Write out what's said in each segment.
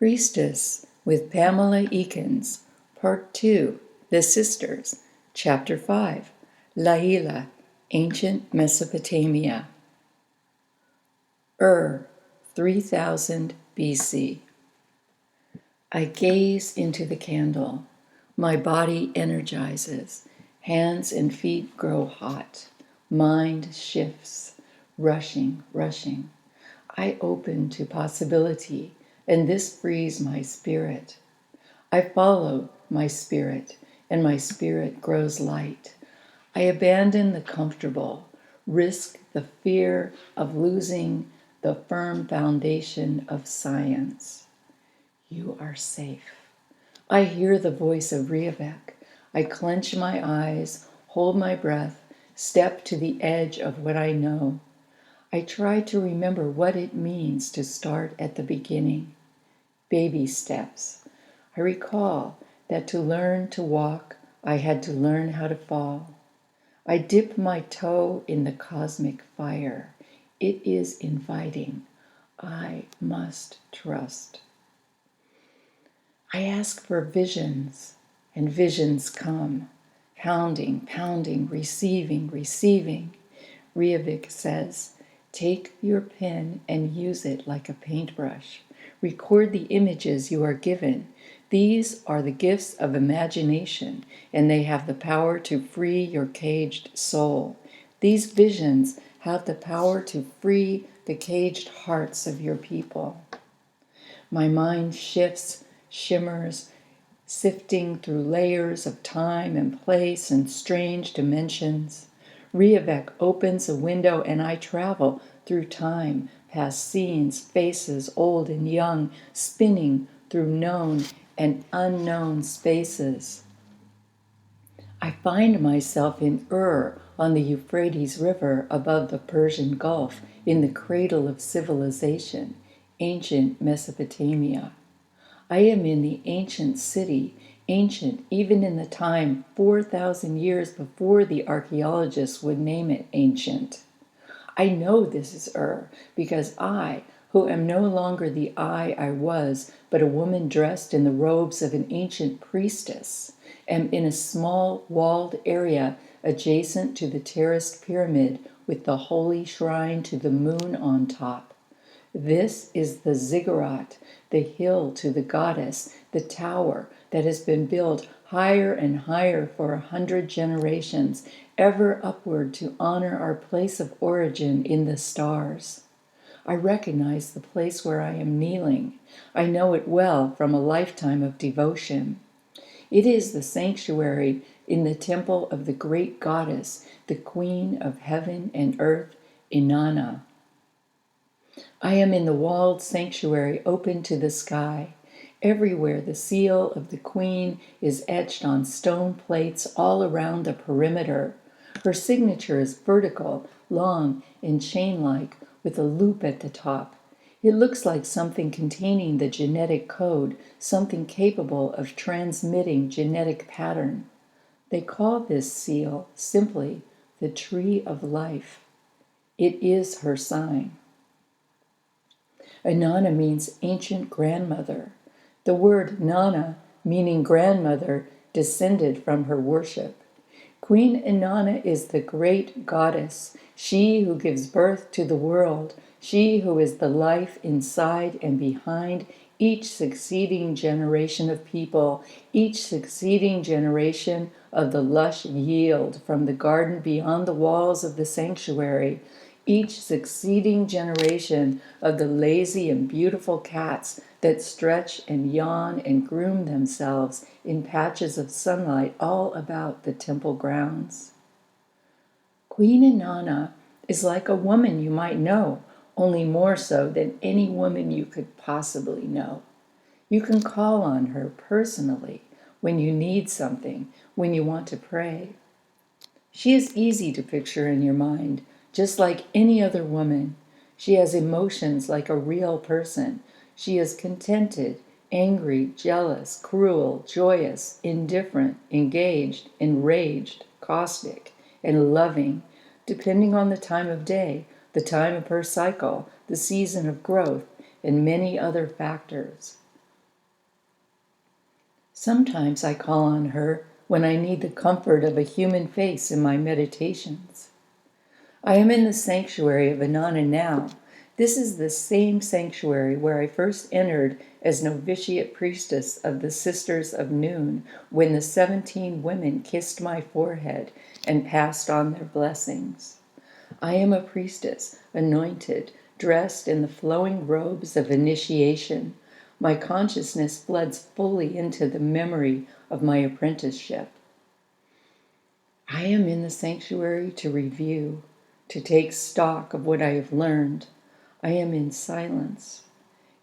Priestess with Pamela Eakins, Part 2, The Sisters, Chapter 5, Lai-ila, Ancient Mesopotamia. 3000 B.C. I gaze into the candle. My body energizes. Hands and feet grow hot. Mind shifts. Rushing. I open to possibility, and this frees my spirit. I follow my spirit, and my spirit grows light. I abandon the comfortable, risk the fear of losing the firm foundation of science. You are safe. I hear the voice of Reavek. I clench my eyes, hold my breath, step to the edge of what I know. I try to remember what it means to start at the beginning. Baby steps. I recall that to learn to walk, I had to learn how to fall. I dip my toe in the cosmic fire. It is inviting. I must trust. I ask for visions, and visions come. Pounding, receiving. Reavek says, take your pen and use it like a paintbrush. Record the images you are given. These are the gifts of imagination, and they have the power to free your caged soul. These visions have the power to free the caged hearts of your people. My mind shifts, shimmers, sifting through layers of time and place and strange dimensions. Reavek opens a window and I travel through time, past scenes, faces, old and young, spinning through known and unknown spaces. I find myself in on the Euphrates River above the Persian Gulf, in the cradle of civilization, ancient Mesopotamia. I am in the ancient city, ancient even in the time 4,000 years before the archaeologists would name it ancient. I know this is because I, who am no longer the I was, but a woman dressed in the robes of an ancient priestess, am in a small walled area adjacent to the terraced pyramid with the holy shrine to the moon on top. This is the ziggurat, the hill to the goddess, the tower that has been built higher and higher for 100 generations, ever upward to honor our place of origin in the stars. I recognize the place where I am kneeling. I know it well from a lifetime of devotion. It is the sanctuary in the temple of the great goddess, the queen of heaven and earth, Inanna. I am in the walled sanctuary open to the sky. Everywhere the seal of the queen is etched on stone plates all around the perimeter. Her signature is vertical, long, and chain-like, with a loop at the top. It looks like something containing the genetic code, something capable of transmitting genetic pattern. They call this seal simply the Tree of Life. It is her sign. Inanna means ancient grandmother. The word Nana, meaning grandmother, descended from her worship. Queen Inanna is the great goddess, she who gives birth to the world, she who is the life inside and behind each succeeding generation of people, each succeeding generation of the lush yield from the garden beyond the walls of the sanctuary, each succeeding generation of the lazy and beautiful cats that stretch and yawn and groom themselves in patches of sunlight all about the temple grounds. Queen Inanna is like a woman you might know, only more so than any woman you could possibly know. You can call on her personally when you need something, when you want to pray. She is easy to picture in your mind, just like any other woman. She has emotions like a real person. She is contented, angry, jealous, cruel, joyous, indifferent, engaged, enraged, caustic, and loving, depending on the time of day, the time of her cycle, the season of growth, and many other factors. Sometimes I call on her when I need the comfort of a human face in my meditations. I am in the sanctuary of Inanna now. This is the same sanctuary where I first entered as novitiate priestess of the Sisters of Noon, when the 17 women kissed my forehead and passed on their blessings. I am a priestess, anointed, dressed in the flowing robes of initiation. My consciousness floods fully into the memory of my apprenticeship. I am in the sanctuary to review, to take stock of what I have learned. I am in silence.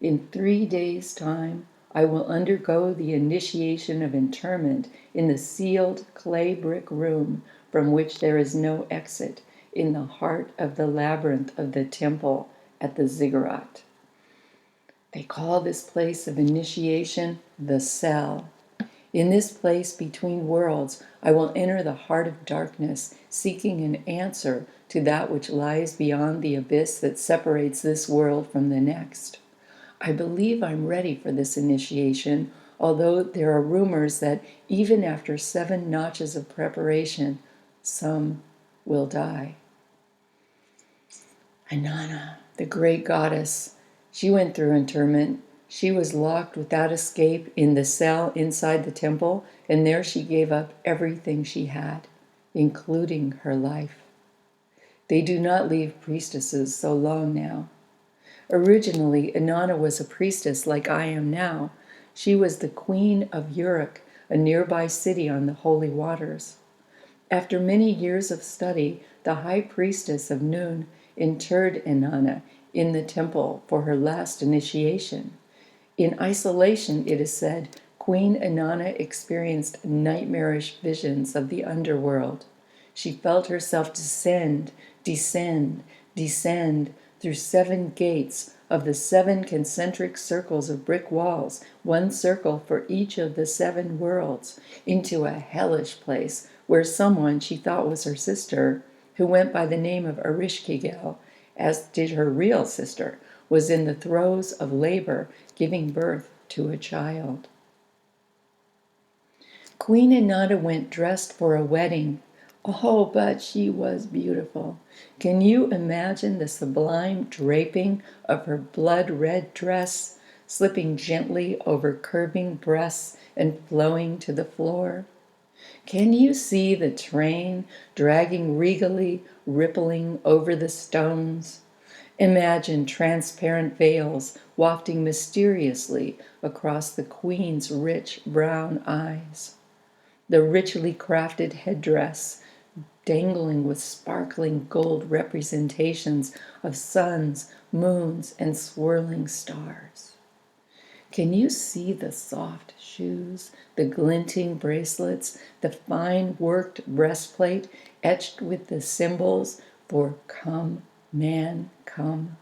In 3 days' time, I will undergo the initiation of interment in the sealed clay brick room from which there is no exit, in the heart of the labyrinth of the temple at the ziggurat. They call this place of initiation the cell. In this place between worlds, I will enter the heart of darkness, seeking an answer to that which lies beyond the abyss that separates this world from the next. I believe I'm ready for this initiation, although there are rumors that even after 7 notches of preparation, some will die. Inanna, the great goddess, she went through interment. She was locked without escape in the cell inside the temple, and there she gave up everything she had, including her life. They do not leave priestesses so long now. Originally, Inanna was a priestess like I am now. She was the queen of Uruk, a nearby city on the holy waters. After many years of study, the high priestess of Nun interred Inanna in the temple for her last initiation. In isolation, it is said, Queen Inanna experienced nightmarish visions of the underworld. She felt herself descend through 7 gates of the 7 concentric circles of brick walls, 1 circle for each of the 7 worlds, into a hellish place where someone she thought was her sister, who went by the name of Erishkigal, as did her real sister, was in the throes of labor, giving birth to a child. Queen Inanna went dressed for a wedding. Oh, but she was beautiful. Can you imagine the sublime draping of her blood-red dress, slipping gently over curving breasts and flowing to the floor? Can you see the train dragging regally, rippling over the stones? Imagine transparent veils wafting mysteriously across the queen's rich brown eyes. The richly crafted headdress dangling with sparkling gold representations of suns, moons, and swirling stars. Can you see the soft shoes, the glinting bracelets, the fine worked breastplate etched with the symbols for "Come, man, come"?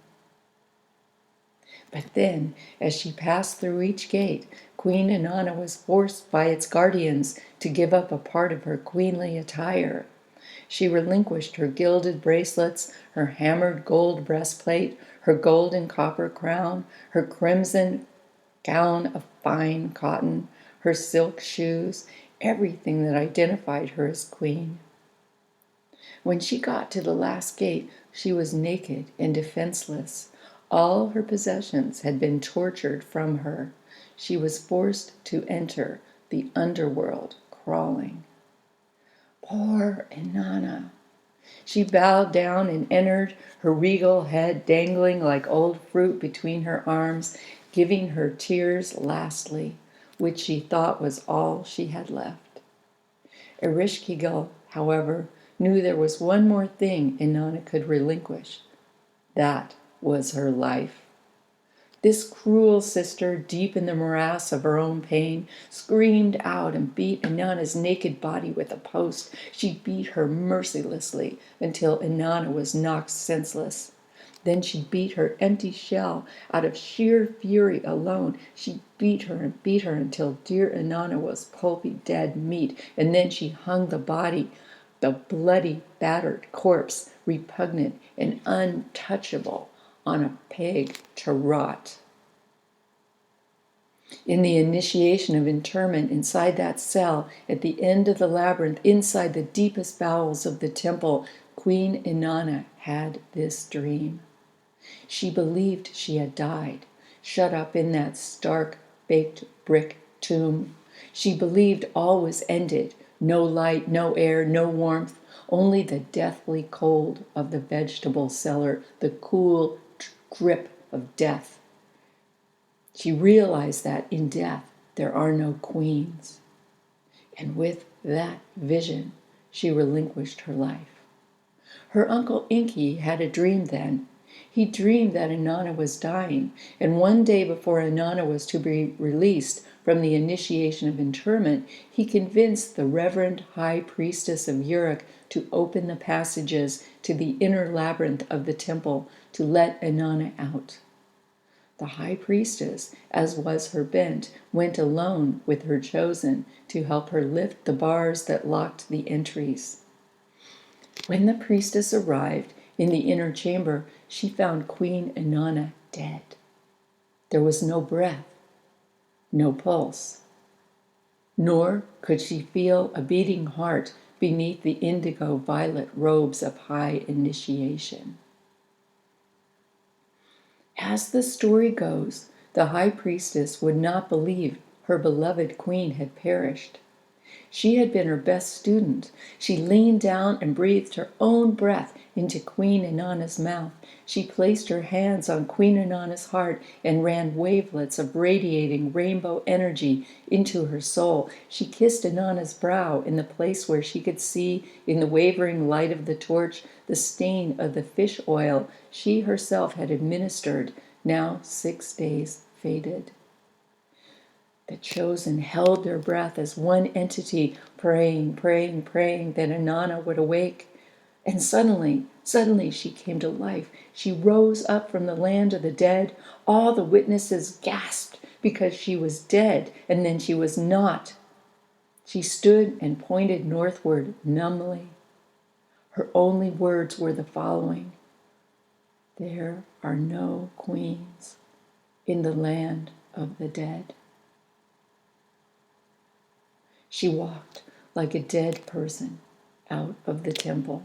But then, as she passed through each gate, Queen Inanna was forced by its guardians to give up a part of her queenly attire. She relinquished her gilded bracelets, her hammered gold breastplate, her gold and copper crown, her crimson gown of fine cotton, her silk shoes, everything that identified her as queen. When she got to the last gate, she was naked and defenseless. All her possessions had been tortured from her. She was forced to enter the underworld crawling. Poor Inanna. She bowed down and entered, her regal head dangling like old fruit between her arms, giving her tears lastly, which she thought was all she had left. Erishkigal, however, knew there was one more thing Inanna could relinquish. That was her life. This cruel sister, deep in the morass of her own pain, screamed out and beat Inanna's naked body with a post. She beat her mercilessly until Inanna was knocked senseless. Then she beat her empty shell out of sheer fury alone. She beat her until dear Inanna was pulpy dead meat, and then she hung the body, the bloody, battered corpse, repugnant and untouchable, on a peg to rot. In the initiation of interment inside that cell, at the end of the labyrinth, inside the deepest bowels of the temple, Queen Inanna had this dream. She believed she had died, shut up in that stark, baked brick tomb. She believed all was ended, no light, no air, no warmth, only the deathly cold of the vegetable cellar, the cool grip of death. She realized that in death there are no queens. And with that vision, she relinquished her life. Her uncle Inky had a dream then. He dreamed that Inanna was dying, and one day before Inanna was to be released from the initiation of interment, he convinced the Reverend High Priestess of Uruk to open the passages to the inner labyrinth of the temple to let Inanna out. The high priestess, as was her bent, went alone with her chosen to help her lift the bars that locked the entries. When the priestess arrived in the inner chamber, she found Queen Inanna dead. There was no breath, no pulse, nor could she feel a beating heart beneath the indigo violet robes of high initiation. As the story goes, the high priestess would not believe her beloved queen had perished. She had been her best student. She leaned down and breathed her own breath into Queen Inanna's mouth. She placed her hands on Queen Inanna's heart and ran wavelets of radiating rainbow energy into her soul. She kissed Inanna's brow in the place where she could see in the wavering light of the torch the stain of the fish oil she herself had administered, now 6 days faded. The chosen held their breath as one entity, praying that Inanna would awake. And suddenly she came to life. She rose up from the land of the dead. All the witnesses gasped because she was dead, and then she was not. She stood and pointed northward numbly. Her only words were the following: "There are no queens in the land of the dead." She walked like a dead person out of the temple.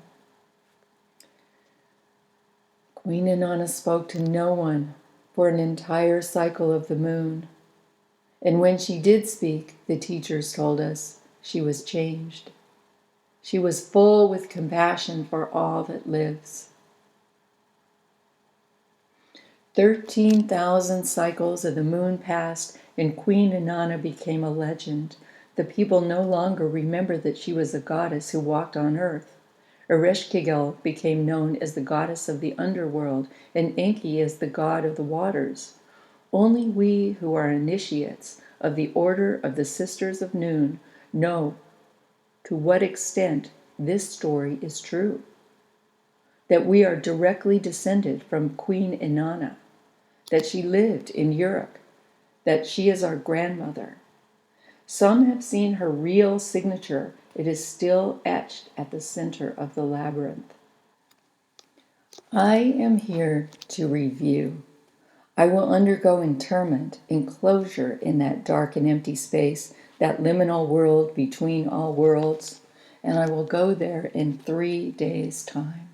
Queen Inanna spoke to no one for an entire cycle of the moon. And when she did speak, the teachers told us, she was changed. She was full with compassion for all that lives. 13,000 cycles of the moon passed, and Queen Inanna became a legend. The people no longer remember that she was a goddess who walked on earth. Ereshkigal became known as the goddess of the underworld, and Enki as the god of the waters. Only we who are initiates of the Order of the Sisters of Noon know to what extent this story is true. That we are directly descended from Queen Inanna, that she lived in Uruk, that she is our grandmother. Some have seen her real signature. It is still etched at the center of the labyrinth. I am here to review. I will undergo interment, enclosure in that dark and empty space, that liminal world between all worlds, and I will go there in 3 days' time.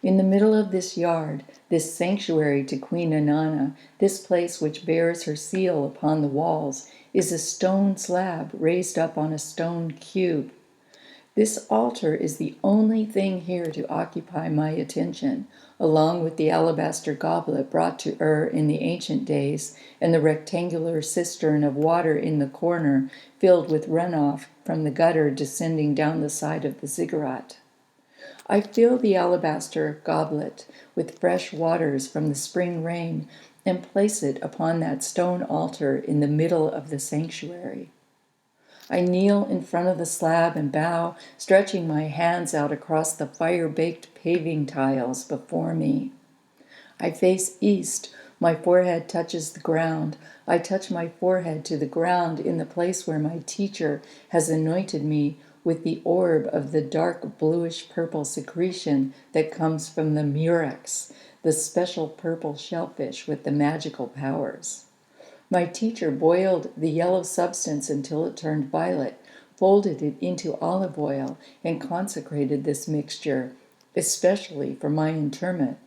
In the middle of this yard, this sanctuary to Queen Inanna, this place which bears her seal upon the walls, is a stone slab raised up on a stone cube. This altar is the only thing here to occupy my attention, along with the alabaster goblet brought to in the ancient days, and the rectangular cistern of water in the corner, filled with runoff from the gutter descending down the side of the ziggurat. I fill the alabaster goblet with fresh waters from the spring rain and place it upon that stone altar in the middle of the sanctuary. I kneel in front of the slab and bow, stretching my hands out across the fire-baked paving tiles before me. I face east. My forehead touches the ground. I touch my forehead to the ground in the place where my teacher has anointed me with the orb of the dark bluish-purple secretion that comes from the murex, the special purple shellfish with the magical powers. My teacher boiled the yellow substance until it turned violet, folded it into olive oil, and consecrated this mixture, especially for my interment.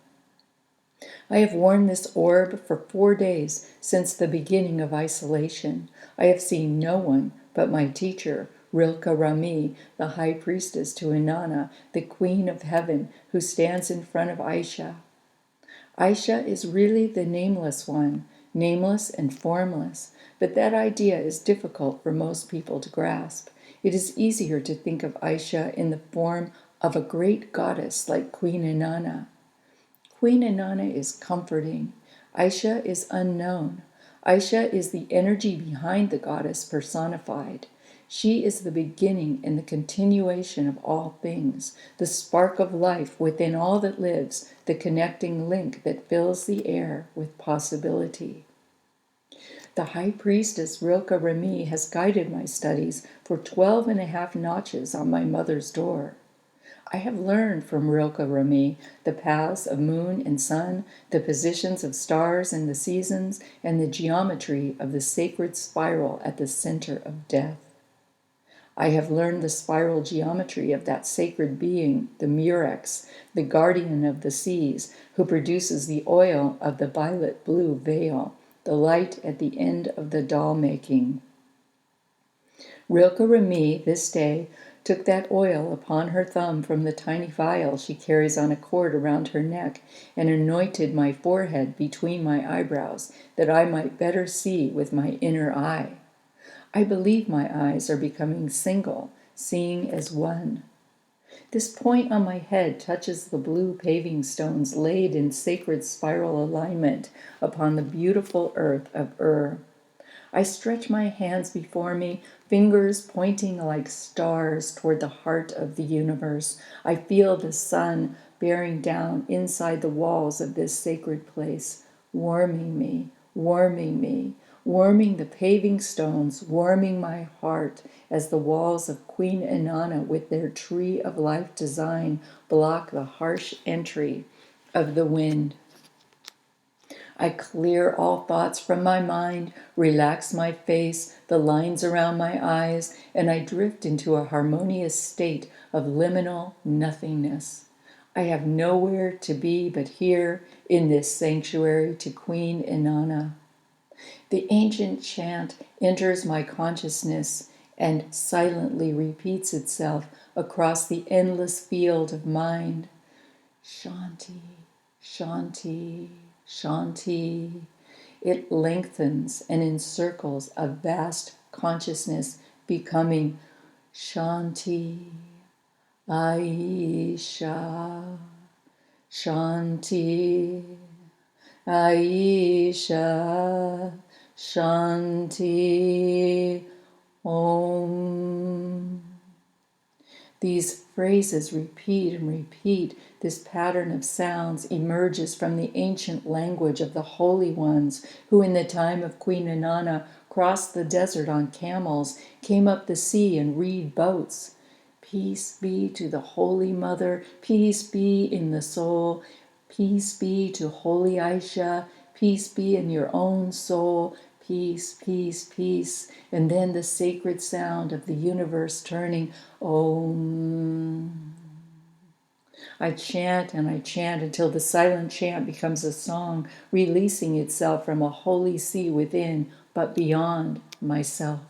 I have worn this orb for 4 days since the beginning of isolation. I have seen no one but my teacher, Rilke Rami, the high priestess to Inanna, the queen of heaven, who stands in front of Aisha. Aisha is really the nameless one, nameless and formless, but that idea is difficult for most people to grasp. It is easier to think of Aisha in the form of a great goddess like Queen Inanna. Queen Inanna is comforting. Aisha is unknown. Aisha is the energy behind the goddess personified. She is the beginning and the continuation of all things, the spark of life within all that lives, the connecting link that fills the air with possibility. The high priestess Rilke Rami has guided my studies for 12 and a half notches on my mother's door. I have learned from Rilke Rami the paths of moon and sun, the positions of stars and the seasons, and the geometry of the sacred spiral at the center of death. I have learned the spiral geometry of that sacred being, the Murex, the guardian of the seas, who produces the oil of the violet blue veil, the light at the end of the doll making. Rilke Rami, this day, took that oil upon her thumb from the tiny vial she carries on a cord around her neck and anointed my forehead between my eyebrows, that I might better see with my inner eye. I believe my eyes are becoming single, seeing as one. This point on my head touches the blue paving stones laid in sacred spiral alignment upon the beautiful earth of Ur. I stretch my hands before me, fingers pointing like stars toward the heart of the universe. I feel the sun bearing down inside the walls of this sacred place, warming me, warming me, warming the paving stones, warming my heart as the walls of Queen Inanna with their tree of life design block the harsh entry of the wind. I clear all thoughts from my mind, relax my face, the lines around my eyes, and I drift into a harmonious state of liminal nothingness. I have nowhere to be but here in this sanctuary to Queen Inanna. The ancient chant enters my consciousness and silently repeats itself across the endless field of mind. Shanti, Shanti, Shanti. It lengthens and encircles a vast consciousness, becoming Shanti, Aisha, Shanti, Aisha, Shanti, Om. These phrases repeat and repeat. This pattern of sounds emerges from the ancient language of the holy ones who in the time of Queen Inanna crossed the desert on camels, came up the sea in reed boats. Peace be to the Holy Mother, peace be in the soul, peace be to Holy Aisha, peace be in your own soul, peace, peace, peace. And then the sacred sound of the universe turning, Om. I chant and I chant until the silent chant becomes a song, releasing itself from a holy sea within, but beyond myself.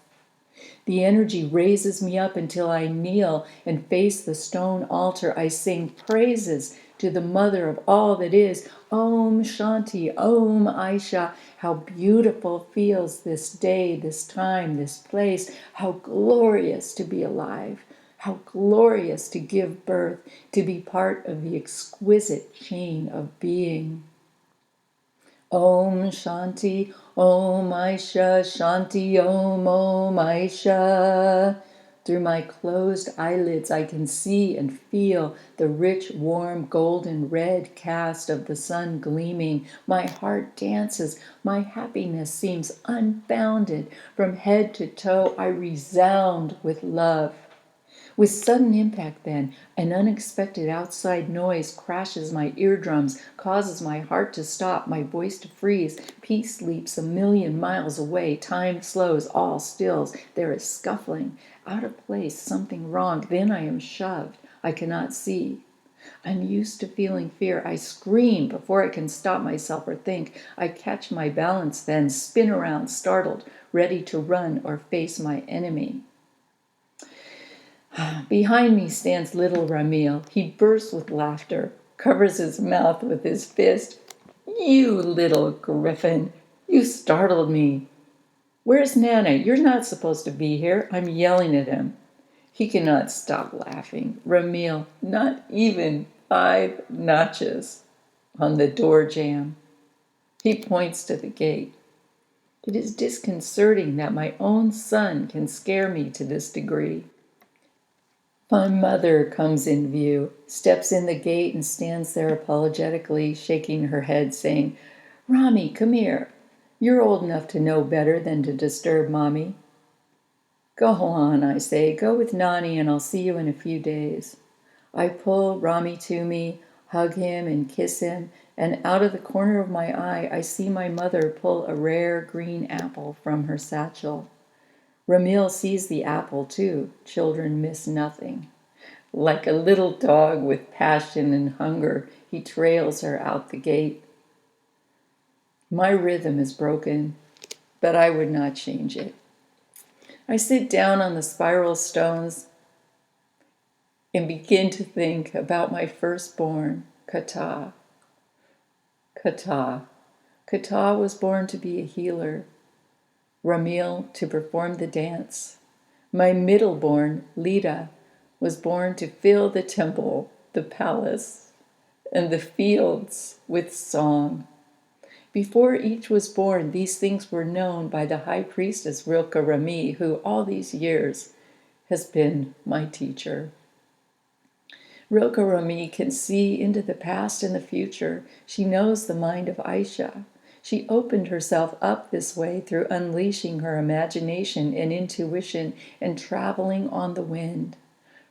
The energy raises me up until I kneel and face the stone altar. I sing praises to the mother of all that is. Om Shanti, Om Aisha. How beautiful feels this day, this time, this place. How glorious to be alive. How glorious to give birth, to be part of the exquisite chain of being. Om Shanti, Om Aisha, Shanti, Om Aisha. Through my closed eyelids, I can see and feel the rich, warm, golden red cast of the sun gleaming. My heart dances. My happiness seems unbounded. From head to toe, I resound with love. With sudden impact, then, an unexpected outside noise crashes my eardrums, causes my heart to stop, my voice to freeze. Peace leaps a million miles away. Time slows, all stills. There is scuffling. Out of place, something wrong. Then I am shoved. I cannot see. I'm used to feeling fear. I scream before I can stop myself or think. I catch my balance, then spin around, startled, ready to run or face my enemy. Behind me stands little Ramil. He bursts with laughter, covers his mouth with his fist. You little griffin, you startled me. Where's Nana? You're not supposed to be here. I'm yelling at him. He cannot stop laughing. Ramil, not even 5 notches on the door jamb. He points to the gate. It is disconcerting that my own son can scare me to this degree. My mother comes in view, steps in the gate and stands there apologetically, shaking her head, saying, Rami, come here. You're old enough to know better than to disturb Mommy. Go on, I say. Go with Nani and I'll see you in a few days. I pull Rami to me, hug him and kiss him, and out of the corner of my eye I see my mother pull a rare green apple from her satchel. Ramil sees the apple, too. Children miss nothing. Like a little dog with passion and hunger, he trails her out the gate. My rhythm is broken, but I would not change it. I sit down on the spiral stones and begin to think about my firstborn, Kata. Kata. Kata was born to be a healer. Ramil to perform the dance. My middleborn, Lida, was born to fill the temple, the palace, and the fields with song. Before each was born, these things were known by the high priestess Rilke Rami, who all these years has been my teacher. Rilke Rami can see into the past and the future. She knows the mind of Aisha. She opened herself up this way through unleashing her imagination and intuition and traveling on the wind.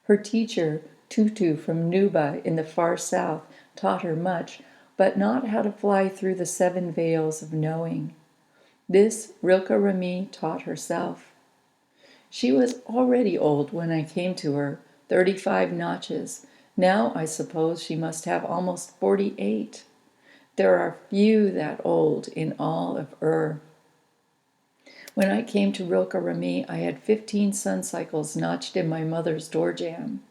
Her teacher, Tutu from Nuba in the far south, taught her much, but not how to fly through the 7 veils of knowing. This Rilke Rami taught herself. She was already old when I came to her, 35 notches. Now I suppose she must have almost 48. There are few that old in all of When I came to Rilke Rami, I had 15 sun cycles notched in my mother's door jamb,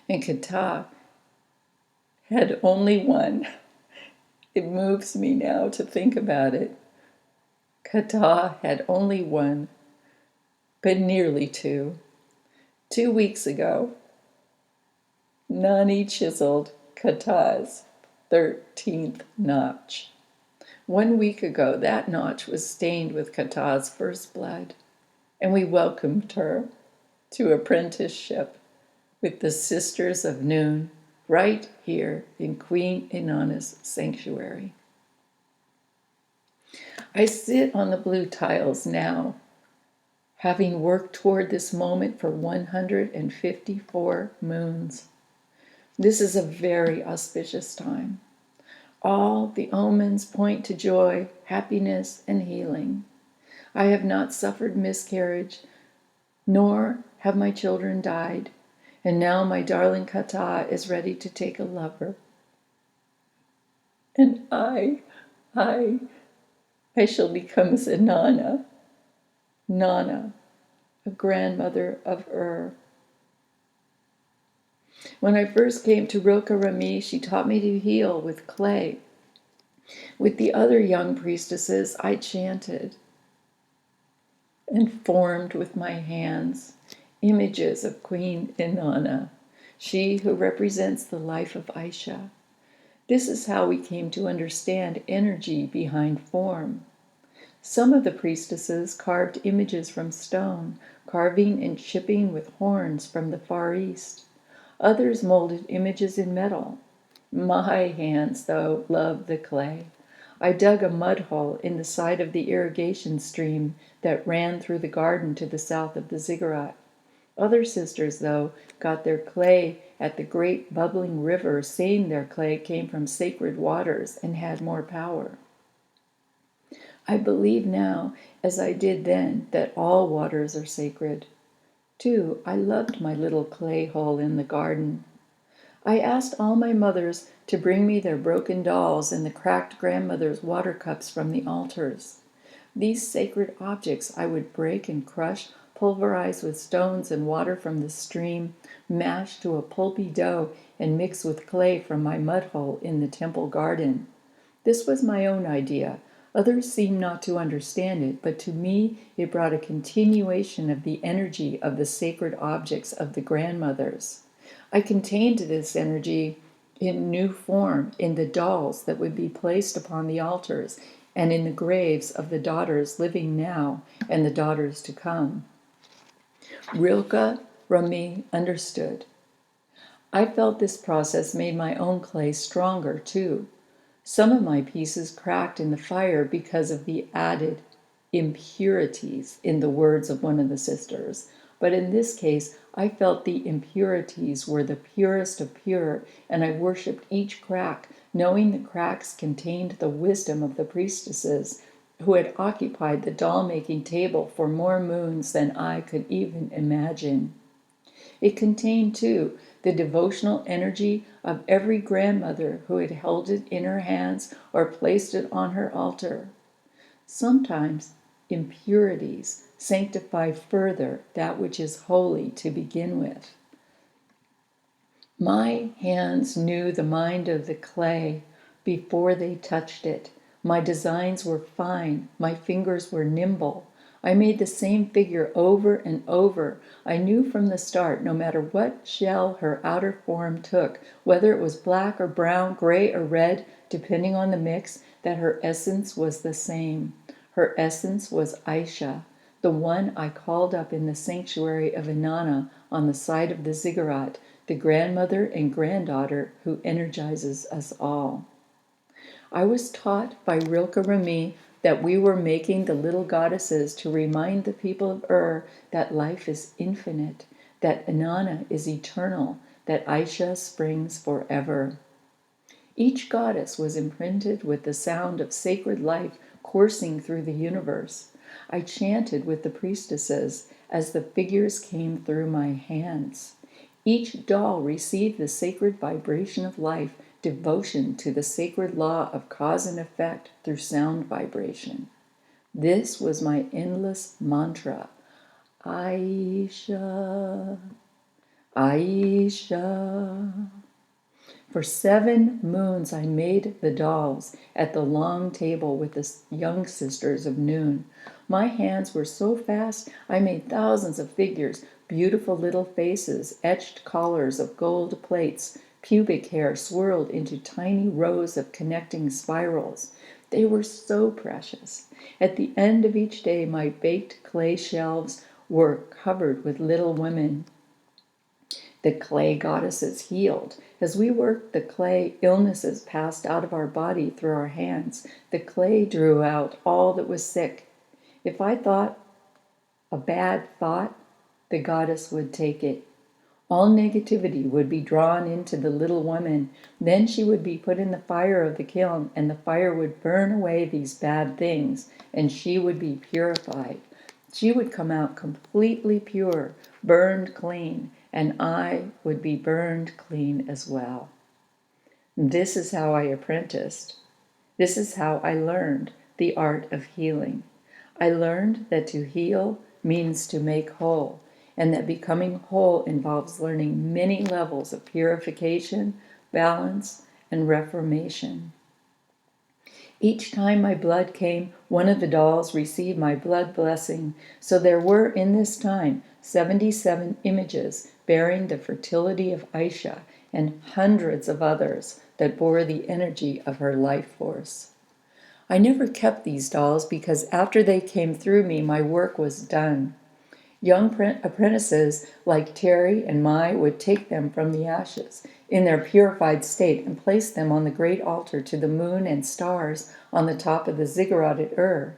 and Kata had only 1. It moves me now to think about it. Kata had only 1, but nearly 2. 2 weeks ago, Nani chiseled Kata's 13th notch. 1 week ago, that notch was stained with Kata's first blood, and we welcomed her to apprenticeship with the Sisters of Noon right here in Queen Inanna's sanctuary. I sit on the blue tiles now, having worked toward this moment for 154 moons. This is a very auspicious time. All the omens point to joy, happiness, and healing. I have not suffered miscarriage, nor have my children died, and now my darling Kata is ready to take a lover. And I shall become as a Nana, a grandmother of When I first came to Rilke Rami, she taught me to heal with clay. With the other young priestesses, I chanted and formed with my hands images of Queen Inanna, she who represents the life of Aisha. This is how we came to understand energy behind form. Some of the priestesses carved images from stone, carving and chipping with horns from the Far East. Others molded images in metal. My hands, though, loved the clay. I dug a mud hole in the side of the irrigation stream that ran through the garden to the south of the ziggurat. Other sisters, though, got their clay at the great bubbling river, saying their clay came from sacred waters and had more power. I believe now, as I did then, that all waters are sacred. Too, I loved my little clay hole in the garden. I asked all my mothers to bring me their broken dolls and the cracked grandmother's water cups from the altars. These sacred objects I would break and crush, pulverize with stones and water from the stream, mash to a pulpy dough, and mix with clay from my mud hole in the temple garden. This was my own idea. Others seemed not to understand it, but to me it brought a continuation of the energy of the sacred objects of the grandmothers. I contained this energy in new form in the dolls that would be placed upon the altars and in the graves of the daughters living now and the daughters to come. Rilke Rami understood. I felt this process made my own clay stronger too. Some of my pieces cracked in the fire because of the added impurities, in the words of one of the sisters. But in this case, I felt the impurities were the purest of pure, and I worshipped each crack, knowing the cracks contained the wisdom of the priestesses who had occupied the doll-making table for more moons than I could even imagine. It contained, too, the devotional energy of every grandmother who had held it in her hands or placed it on her altar. Sometimes impurities sanctify further that which is holy to begin with. My hands knew the mind of the clay before they touched it. My designs were fine, my fingers were nimble. I made the same figure over and over. I knew from the start, no matter what shell her outer form took, whether it was black or brown, gray or red, depending on the mix, that her essence was the same. Her essence was Aisha, the one I called up in the sanctuary of Inanna on the side of the ziggurat, the grandmother and granddaughter who energizes us all. I was taught by Rilke Rami that we were making the little goddesses to remind the people of that life is infinite, that Inanna is eternal, that Aisha springs forever. Each goddess was imprinted with the sound of sacred life coursing through the universe. I chanted with the priestesses as the figures came through my hands. Each doll received the sacred vibration of life, devotion to the sacred law of cause and effect through sound vibration. This was my endless mantra. Aisha, Aisha. For 7 moons I made the dolls at the long table with the young sisters of noon. My hands were so fast I made thousands of figures, beautiful little faces, etched collars of gold plates, pubic hair swirled into tiny rows of connecting spirals. They were so precious. At the end of each day, my baked clay shelves were covered with little women. The clay goddesses healed. As we worked the clay, illnesses passed out of our body through our hands. The clay drew out all that was sick. If I thought a bad thought, the goddess would take it. All negativity would be drawn into the little woman. Then she would be put in the fire of the kiln, and the fire would burn away these bad things, and she would be purified. She would come out completely pure, burned clean, and I would be burned clean as well. This is how I apprenticed. This is how I learned the art of healing. I learned that to heal means to make whole, and that becoming whole involves learning many levels of purification, balance, and reformation. Each time my blood came, one of the dolls received my blood blessing. So there were in this time 77 images bearing the fertility of Aisha and hundreds of others that bore the energy of her life force. I never kept these dolls because after they came through me, my work was done. Young apprentices like Terry and Mai would take them from the ashes in their purified state and place them on the great altar to the moon and stars on the top of the ziggurat at Ur.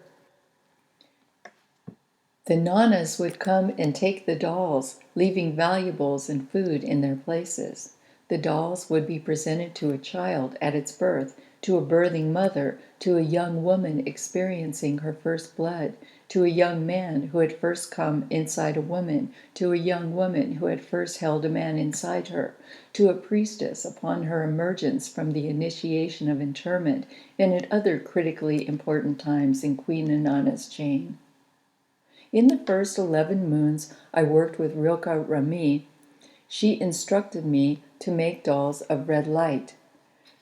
The nanas would come and take the dolls, leaving valuables and food in their places. The dolls would be presented to a child at its birth, to a birthing mother, to a young woman experiencing her first blood, to a young man who had first come inside a woman, to a young woman who had first held a man inside her, to a priestess upon her emergence from the initiation of interment, and at other critically important times in Queen Inanna's chain. In the first 11 moons, I worked with Rilke Rami. She instructed me to make dolls of red light.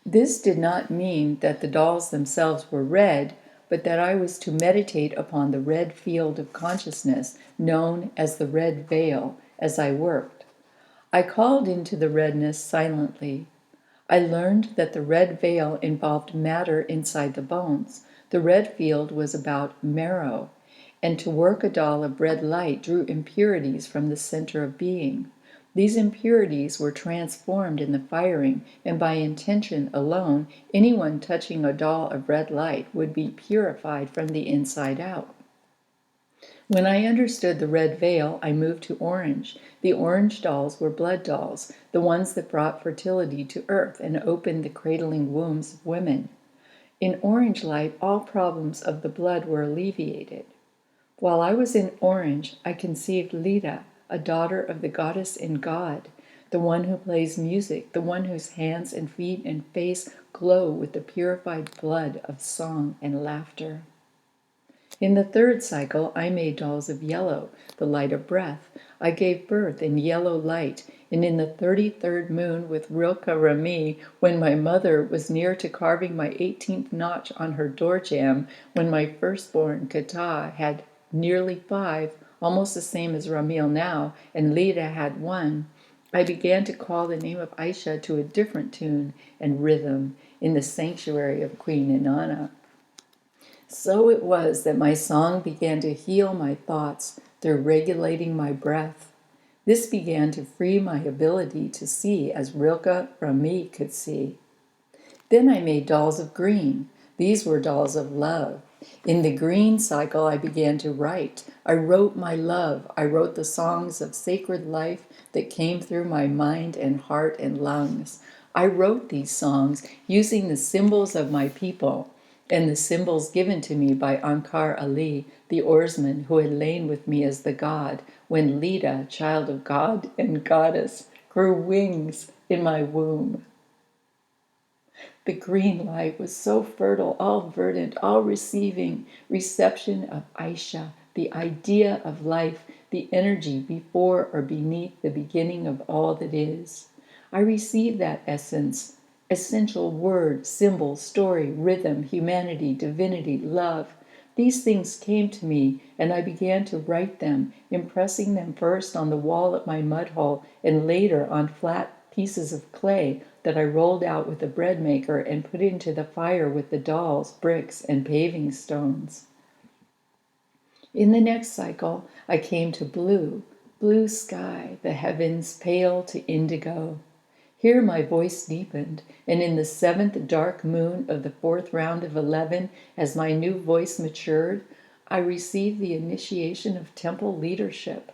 This did not mean that the dolls themselves were red, but that I was to meditate upon the red field of consciousness, known as the red veil, as I worked. I called into the redness silently. I learned that the red veil involved matter inside the bones. The red field was about marrow, and to work a doll of red light drew impurities from the center of being. These impurities were transformed in the firing, and by intention alone, anyone touching a doll of red light would be purified from the inside out. When I understood the red veil, I moved to orange. The orange dolls were blood dolls, the ones that brought fertility to earth and opened the cradling wombs of women. In orange light, all problems of the blood were alleviated. While I was in orange, I conceived Lita, a daughter of the goddess in God, the one who plays music, the one whose hands and feet and face glow with the purified blood of song and laughter. In the third cycle, I made dolls of yellow, the light of breath. I gave birth in yellow light, and in the 33rd moon with Rilke Rami, when my mother was near to carving my 18th notch on her door jamb, when my firstborn, Kata, had nearly 5, almost the same as Ramil now, and Lita had 1, I began to call the name of Aisha to a different tune and rhythm in the sanctuary of Queen Inanna. So it was that my song began to heal my thoughts through regulating my breath. This began to free my ability to see as Rilke Rami could see. Then I made dolls of green. These were dolls of love. In the green cycle, I began to write. I wrote my love. I wrote the songs of sacred life that came through my mind and heart and lungs. I wrote these songs using the symbols of my people and the symbols given to me by Ankar Ali, the oarsman who had lain with me as the god, when Lita, child of God and goddess, grew wings in my womb. The green light was so fertile, all verdant, all receiving, reception of Aisha, the idea of life, the energy before or beneath the beginning of all that is. I received that essence, essential word, symbol, story, rhythm, humanity, divinity, love. These things came to me, and I began to write them, impressing them first on the wall at my mud hole and later on flat pieces of clay that I rolled out with a bread maker and put into the fire with the dolls, bricks, and paving stones. In the next cycle, I came to blue, blue sky, the heavens pale to indigo. Here my voice deepened, and in the 7th dark moon of the 4th round of 11, as my new voice matured, I received the initiation of temple leadership.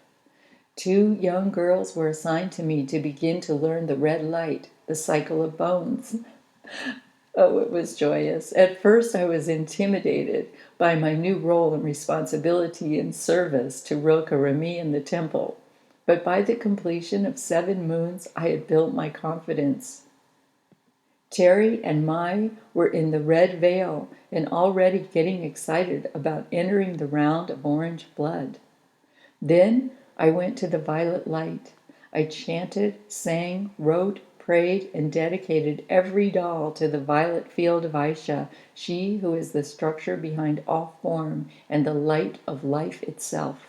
2 young girls were assigned to me to begin to learn the red light, the cycle of bones. Oh, it was joyous. At first, I was intimidated by my new role and responsibility in service to Rilke Rami in the temple. But by the completion of 7 moons, I had built my confidence. Terry and Mai were in the red veil and already getting excited about entering the round of orange blood. Then I went to the violet light. I chanted, sang, wrote, prayed, and dedicated every doll to the violet field of Aisha, she who is the structure behind all form and the light of life itself.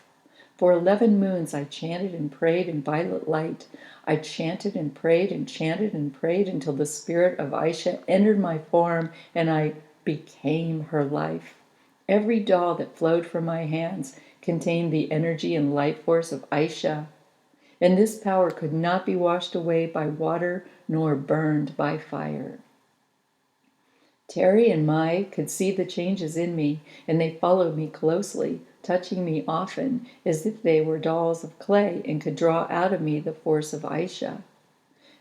For 11 moons I chanted and prayed in violet light. I chanted and prayed until the spirit of Aisha entered my form and I became her life. Every doll that flowed from my hands contained the energy and life force of Aisha, and this power could not be washed away by water nor burned by fire. Terry and Mai could see the changes in me, and they followed me closely, touching me often as if they were dolls of clay and could draw out of me the force of Aisha.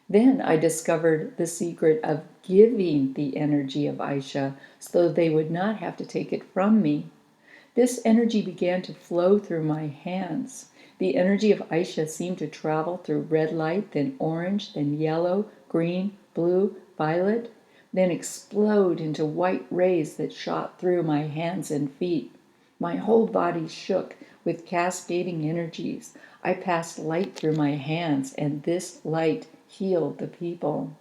Then I discovered the secret of giving the energy of Aisha so they would not have to take it from me. This energy began to flow through my hands. The energy of Aisha seemed to travel through red light, then orange, then yellow, green, blue, violet, then explode into white rays that shot through my hands and feet. My whole body shook with cascading energies. I passed light through my hands, and this light healed the people.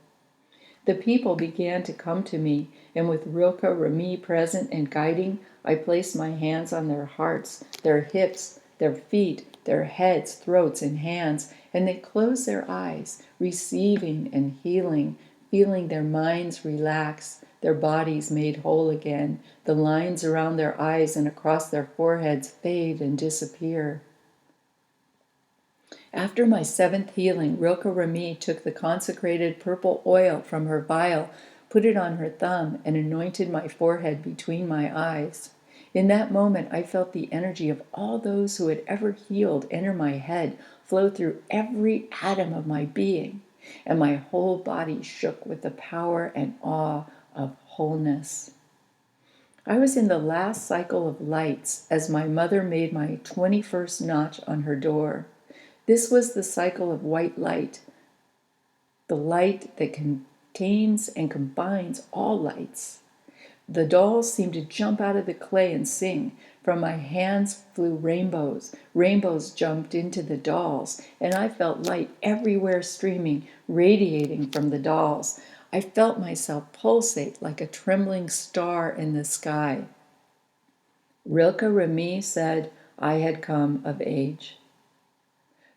The people began to come to me, and with Rilke Remy present and guiding, I placed my hands on their hearts, their hips, their feet, their heads, throats, and hands, and they closed their eyes, receiving and healing, feeling their minds relax, their bodies made whole again, the lines around their eyes and across their foreheads fade and disappear. After my seventh healing, Rilke Remy took the consecrated purple oil from her vial, put it on her thumb, and anointed my forehead between my eyes. In that moment, I felt the energy of all those who had ever healed enter my head, flow through every atom of my being, and my whole body shook with the power and awe of wholeness. I was in the last cycle of lights as my mother made my 21st notch on her door. This was the cycle of white light, the light that contains and combines all lights. The dolls seemed to jump out of the clay and sing. From my hands flew rainbows. Rainbows jumped into the dolls, and I felt light everywhere streaming, radiating from the dolls. I felt myself pulsate like a trembling star in the sky. Rilke Remy said I had come of age.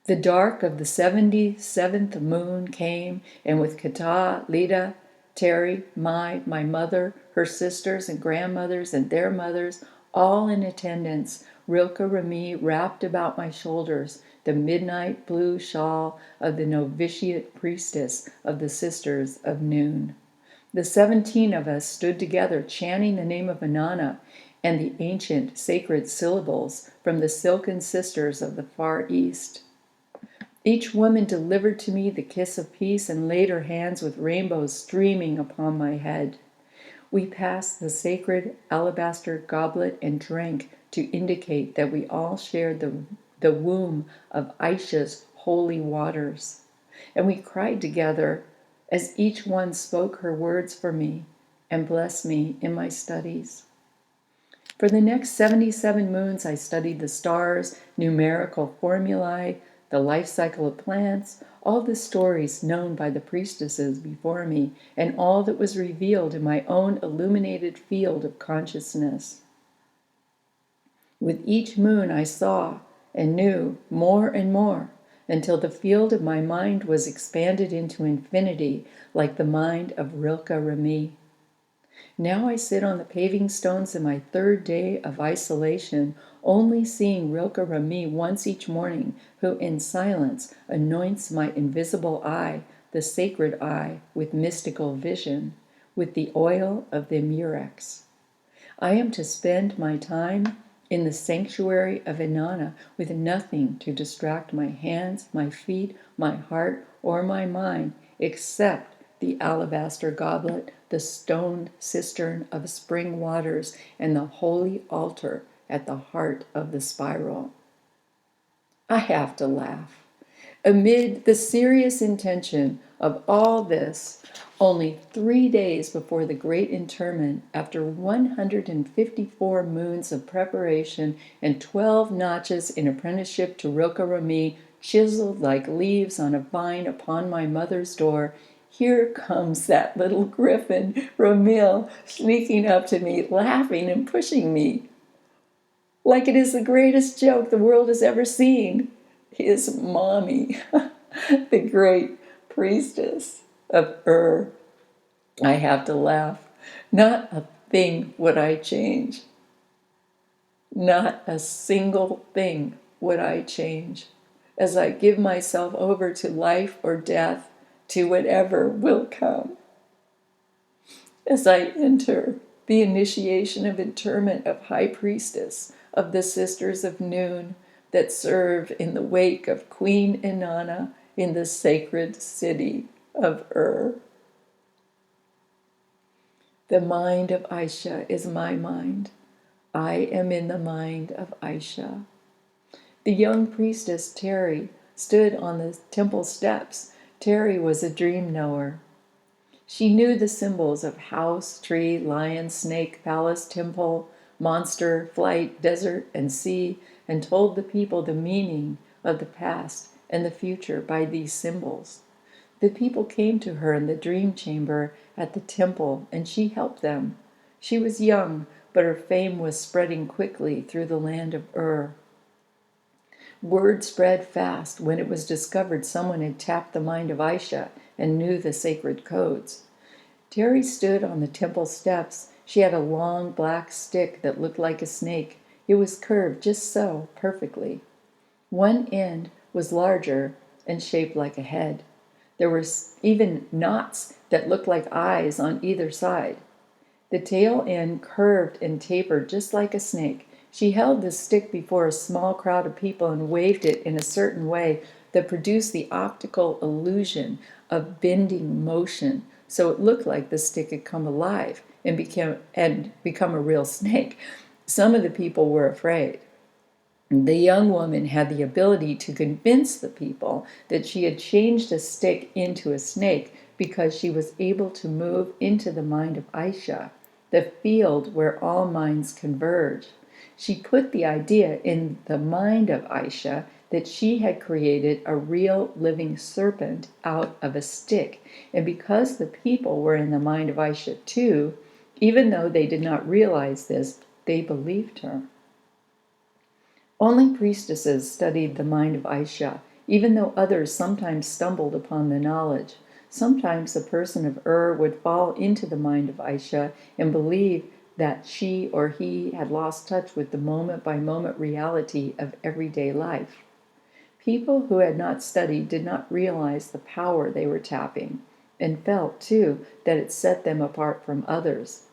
The dark of the 77th moon came, and with Kata, Lida, Terry, my mother, her sisters and grandmothers and their mothers, all in attendance, Rilke Remy wrapped about my shoulders the midnight blue shawl of the novitiate priestess of the Sisters of Noon. The 17 of us stood together chanting the name of Inanna and the ancient sacred syllables from the silken sisters of the Far East. Each woman delivered to me the kiss of peace and laid her hands with rainbows streaming upon my head. We passed the sacred alabaster goblet and drank to indicate that we all shared the womb of Aisha's holy waters. And we cried together as each one spoke her words for me and blessed me in my studies. For the next 77 moons, I studied the stars, numerical formulae, the life cycle of plants, all the stories known by the priestesses before me, and all that was revealed in my own illuminated field of consciousness. With each moon I saw and knew more and more, until the field of my mind was expanded into infinity, like the mind of Rilke Remy. Now I sit on the paving stones in my third day of isolation, only seeing Rilke Remy once each morning, who in silence anoints my invisible eye, the sacred eye, with mystical vision, with the oil of the murex. I am to spend my time in the sanctuary of Inanna with nothing to distract my hands, my feet, my heart, or my mind, except the alabaster goblet, the stone cistern of spring waters, and the holy altar at the heart of the spiral. I have to laugh. Amid the serious intention of all this, only 3 days before the great interment, after 154 moons of preparation and 12 notches in apprenticeship to Rilke Remy, chiseled like leaves on a vine upon my mother's door, here comes that little griffin, Romil, sneaking up to me, laughing and pushing me, like it is the greatest joke the world has ever seen. His mommy, the great priestess of I have to laugh. Not a thing would I change. Not a single thing would I change. As I give myself over to life or death, to whatever will come. As I enter the initiation of interment of High Priestess, of the Sisters of Noon that serve in the wake of Queen Inanna in the sacred city of Ur. The mind of Aisha is my mind. I am in the mind of Aisha. The young priestess Terry stood on the temple steps. Terry was a dream knower. She knew the symbols of house, tree, lion, snake, palace, temple, monster, flight, desert, and sea, and told the people the meaning of the past and the future by these symbols. The people came to her in the dream chamber at the temple, and she helped them. She was young, but her fame was spreading quickly through the land of Ur. Word spread fast when it was discovered someone had tapped the mind of Aisha and knew the sacred codes. Terry stood on the temple steps. She had a long black stick that looked like a snake. It was curved just so, perfectly. One end was larger and shaped like a head. There were even knots that looked like eyes on either side. The tail end curved and tapered just like a snake. She held the stick before a small crowd of people and waved it in a certain way that produced the optical illusion of bending motion, so it looked like the stick had come alive and become a real snake. Some of the people were afraid. The young woman had the ability to convince the people that she had changed a stick into a snake because she was able to move into the mind of Aisha, the field where all minds converge. She put the idea in the mind of Aisha that she had created a real living serpent out of a stick, and because the people were in the mind of Aisha too, even though they did not realize this, they believed her. Only priestesses studied the mind of Aisha, even though others sometimes stumbled upon the knowledge. Sometimes a person of Ur would fall into the mind of Aisha and believe that she or he had lost touch with the moment-by-moment reality of everyday life. People who had not studied did not realize the power they were tapping, and felt, too, that it set them apart from others.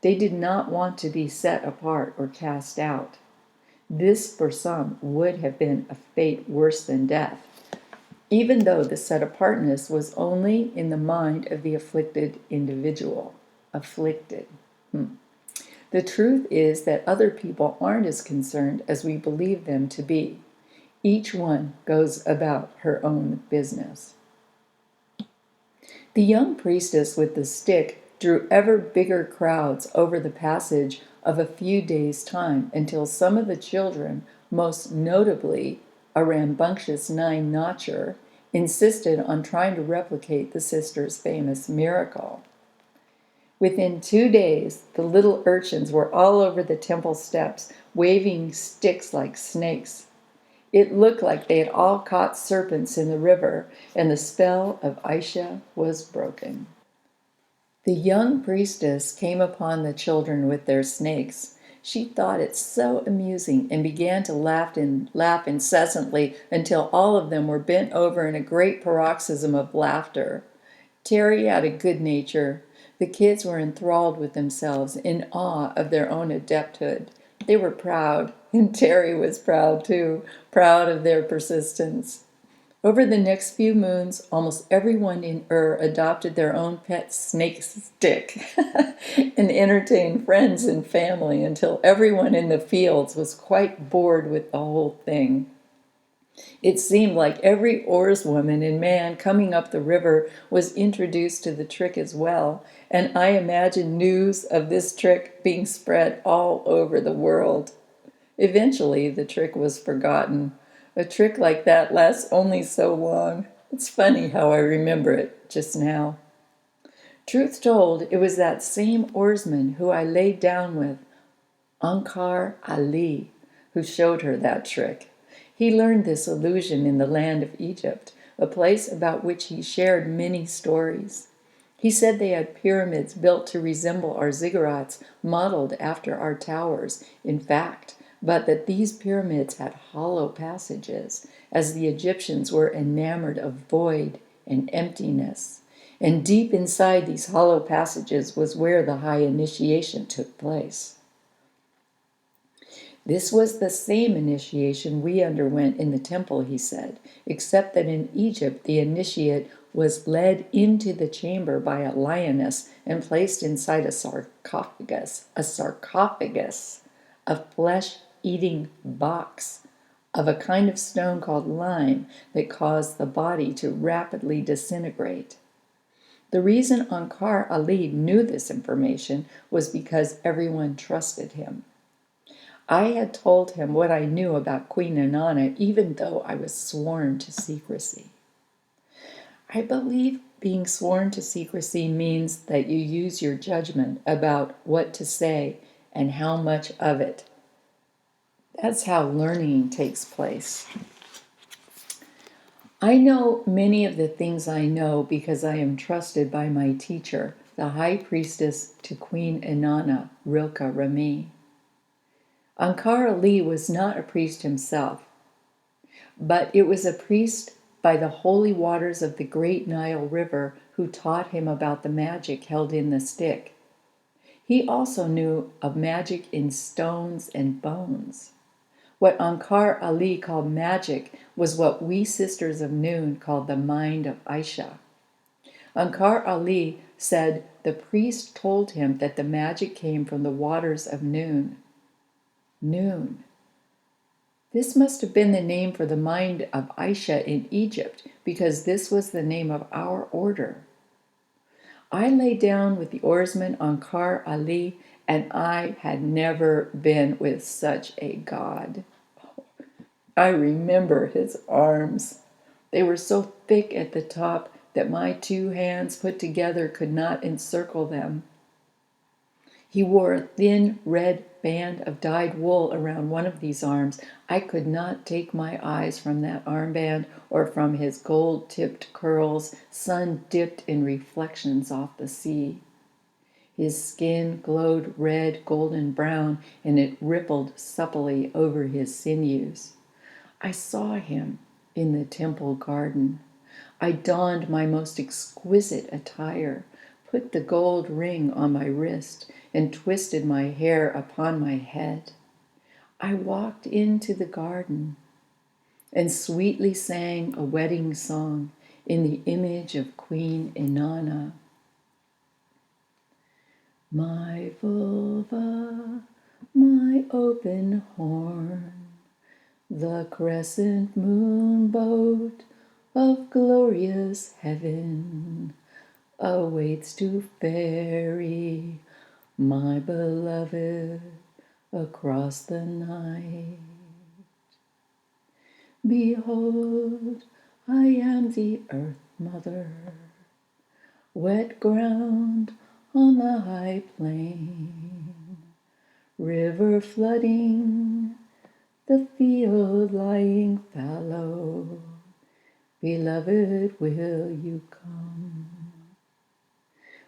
They did not want to be set apart or cast out. This, for some, would have been a fate worse than death, even though the set-apartness was only in the mind of the afflicted individual. Afflicted. The truth is that other people aren't as concerned as we believe them to be. Each one goes about her own business. The young priestess with the stick drew ever bigger crowds over the passage of a few days' time until some of the children, most notably a rambunctious nine-notcher, insisted on trying to replicate the sisters' famous miracle. Within 2 days, the little urchins were all over the temple steps, waving sticks like snakes. It looked like they had all caught serpents in the river, and the spell of Aisha was broken. The young priestess came upon the children with their snakes. She thought it so amusing and began to laugh incessantly until all of them were bent over in a great paroxysm of laughter. Terry had a good nature. The kids were enthralled with themselves, in awe of their own adepthood. They were proud, and Terry was proud too, proud of their persistence. Over the next few moons, almost everyone in Ur adopted their own pet snake stick and entertained friends and family until everyone in the fields was quite bored with the whole thing. It seemed like every oarswoman and man coming up the river was introduced to the trick as well, and I imagined news of this trick being spread all over the world. Eventually, the trick was forgotten. A trick like that lasts only so long. It's funny how I remember it just now. Truth told, it was that same oarsman who I laid down with, Ankar Ali, who showed her that trick. He learned this illusion in the land of Egypt, a place about which he shared many stories. He said they had pyramids built to resemble our ziggurats, modeled after our towers, in fact, but that these pyramids had hollow passages, as the Egyptians were enamored of void and emptiness. And deep inside these hollow passages was where the high initiation took place. This was the same initiation we underwent in the temple, he said, except that in Egypt the initiate was led into the chamber by a lioness and placed inside a sarcophagus, a flesh-eating box of a kind of stone called lime that caused the body to rapidly disintegrate. The reason Ankar Ali knew this information was because everyone trusted him. I had told him what I knew about Queen Inanna, even though I was sworn to secrecy. I believe being sworn to secrecy means that you use your judgment about what to say and how much of it. That's how learning takes place. I know many of the things I know because I am trusted by my teacher, the high priestess to Queen Inanna, Rilke Rami. Ankar Ali was not a priest himself, but it was a priest by the holy waters of the great Nile River who taught him about the magic held in the stick. He also knew of magic in stones and bones. What Ankar Ali called magic was what we Sisters of Noon called the mind of Aisha. Ankar Ali said the priest told him that the magic came from the waters of Noon. Noon. This must have been the name for the mind of Aisha in Egypt, because this was the name of our order. I lay down with the oarsman Ankar Ali, and I had never been with such a god. I remember his arms. They were so thick at the top that my two hands put together could not encircle them. He wore a thin red band of dyed wool around one of these arms. I could not take my eyes from that armband or from his gold-tipped curls, sun-dipped in reflections off the sea. His skin glowed red, golden brown, and it rippled supplely over his sinews. I saw him in the temple garden. I donned my most exquisite attire, put the gold ring on my wrist, and twisted my hair upon my head. I walked into the garden and sweetly sang a wedding song in the image of Queen Inanna. My vulva, my open horn, the crescent moon boat of glorious heaven awaits to ferry my beloved across the night. Behold, I am the earth mother, wet ground on the high plain, river flooding, the field lying fallow. Beloved, will you come?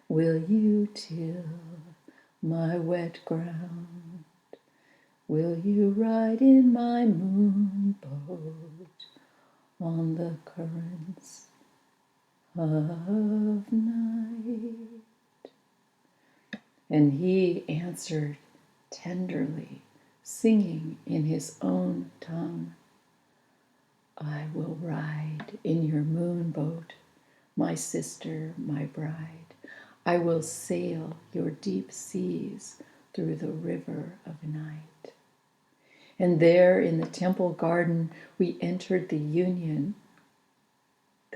Will you till my wet ground? Will you ride in my moon boat on the currents of night? And he answered tenderly, singing in his own tongue, I will ride in your moon boat, my sister, my bride. I will sail your deep seas through the river of night. And there in the temple garden, we entered the union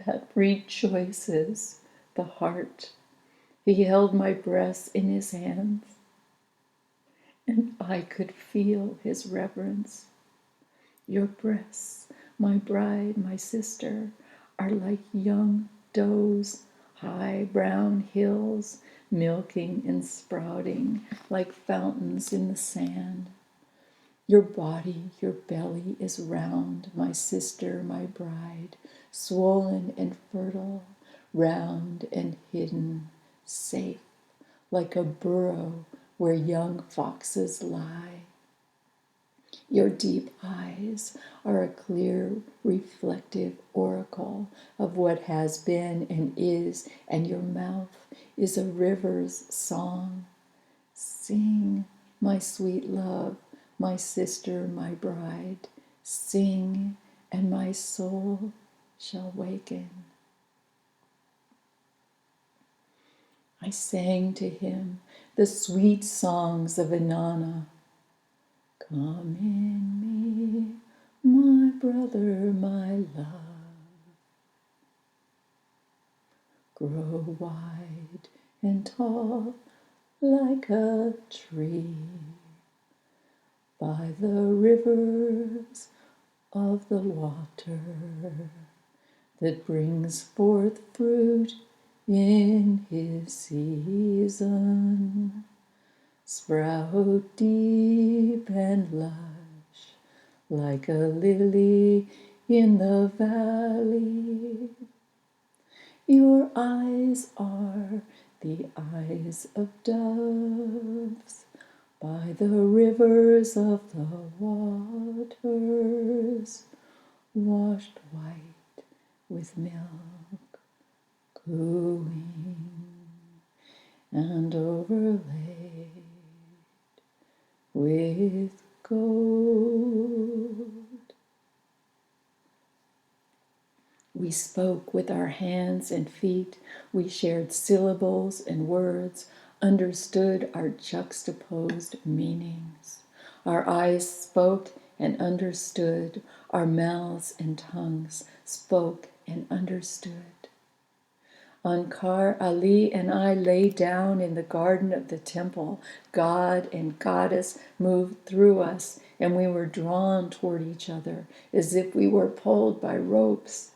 that rejoices the heart. He held my breasts in his hands, and I could feel his reverence. Your breasts, my bride, my sister, are like young does, high brown hills, milking and sprouting like fountains in the sand. Your body, your belly is round, my sister, my bride, swollen and fertile, round and hidden, safe, like a burrow where young foxes lie. Your deep eyes are a clear, reflective oracle of what has been and is, and your mouth is a river's song. Sing, my sweet love, my sister, my bride, sing, and my soul shall waken. I sang to him the sweet songs of Inanna. Come in me, my brother, my love. Grow wide and tall like a tree by the rivers of the water that brings forth fruit in his season. Sprout deep and lush like a lily in the valley. Your eyes are the eyes of doves by the rivers of the waters, washed white with milk, cooing and overlaid with gold. We spoke with our hands and feet. We shared syllables and words, understood our juxtaposed meanings. Our eyes spoke and understood. Our mouths and tongues spoke and understood. Ankar Ali and I lay down in the garden of the temple. God and Goddess moved through us, and we were drawn toward each other as if we were pulled by ropes.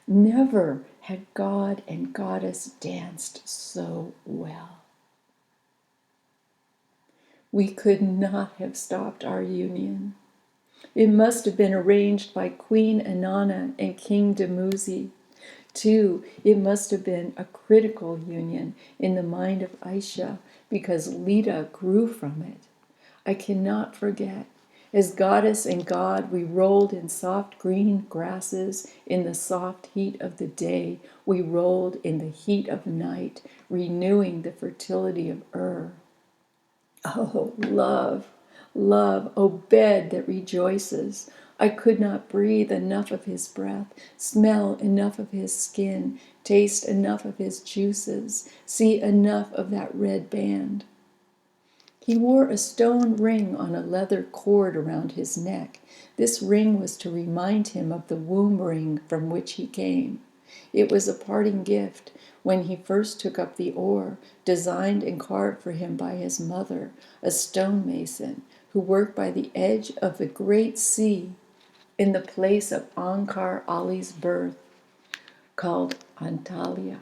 Never had God and Goddess danced so well. We could not have stopped our union. It must have been arranged by Queen Inanna and King Dumuzi. Two, it must have been a critical union in the mind of Aisha because Leda grew from it. I cannot forget. As goddess and god, we rolled in soft green grasses in the soft heat of the day. We rolled in the heat of night, renewing the fertility of Oh, love, love, oh bed that rejoices. I could not breathe enough of his breath, smell enough of his skin, taste enough of his juices, see enough of that red band. He wore a stone ring on a leather cord around his neck. This ring was to remind him of the womb ring from which he came. It was a parting gift when he first took up the oar, designed and carved for him by his mother, a stonemason who worked by the edge of the great sea in the place of Ankar Ali's birth, called Antalya.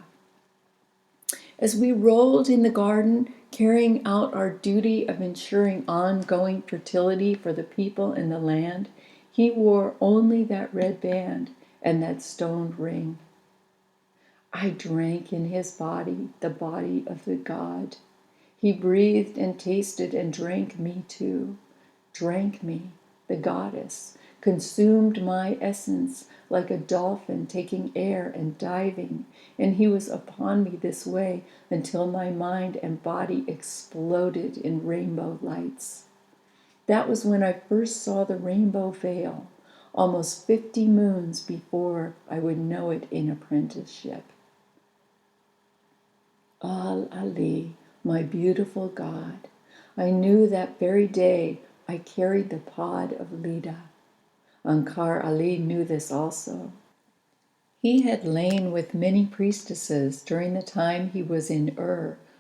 As we rolled in the garden, carrying out our duty of ensuring ongoing fertility for the people in the land, he wore only that red band and that stone ring. I drank in his body, the body of the god. He breathed and tasted and drank me too, drank me, the goddess, consumed my essence like a dolphin taking air and diving, and he was upon me this way until my mind and body exploded in rainbow lights. That was when I first saw the rainbow veil, almost 50 moons before I would know it in apprenticeship. Al-Ali, my beautiful God, I knew that very day I carried the pod of Leda. Ankar Ali knew this also. He had lain with many priestesses during the time he was in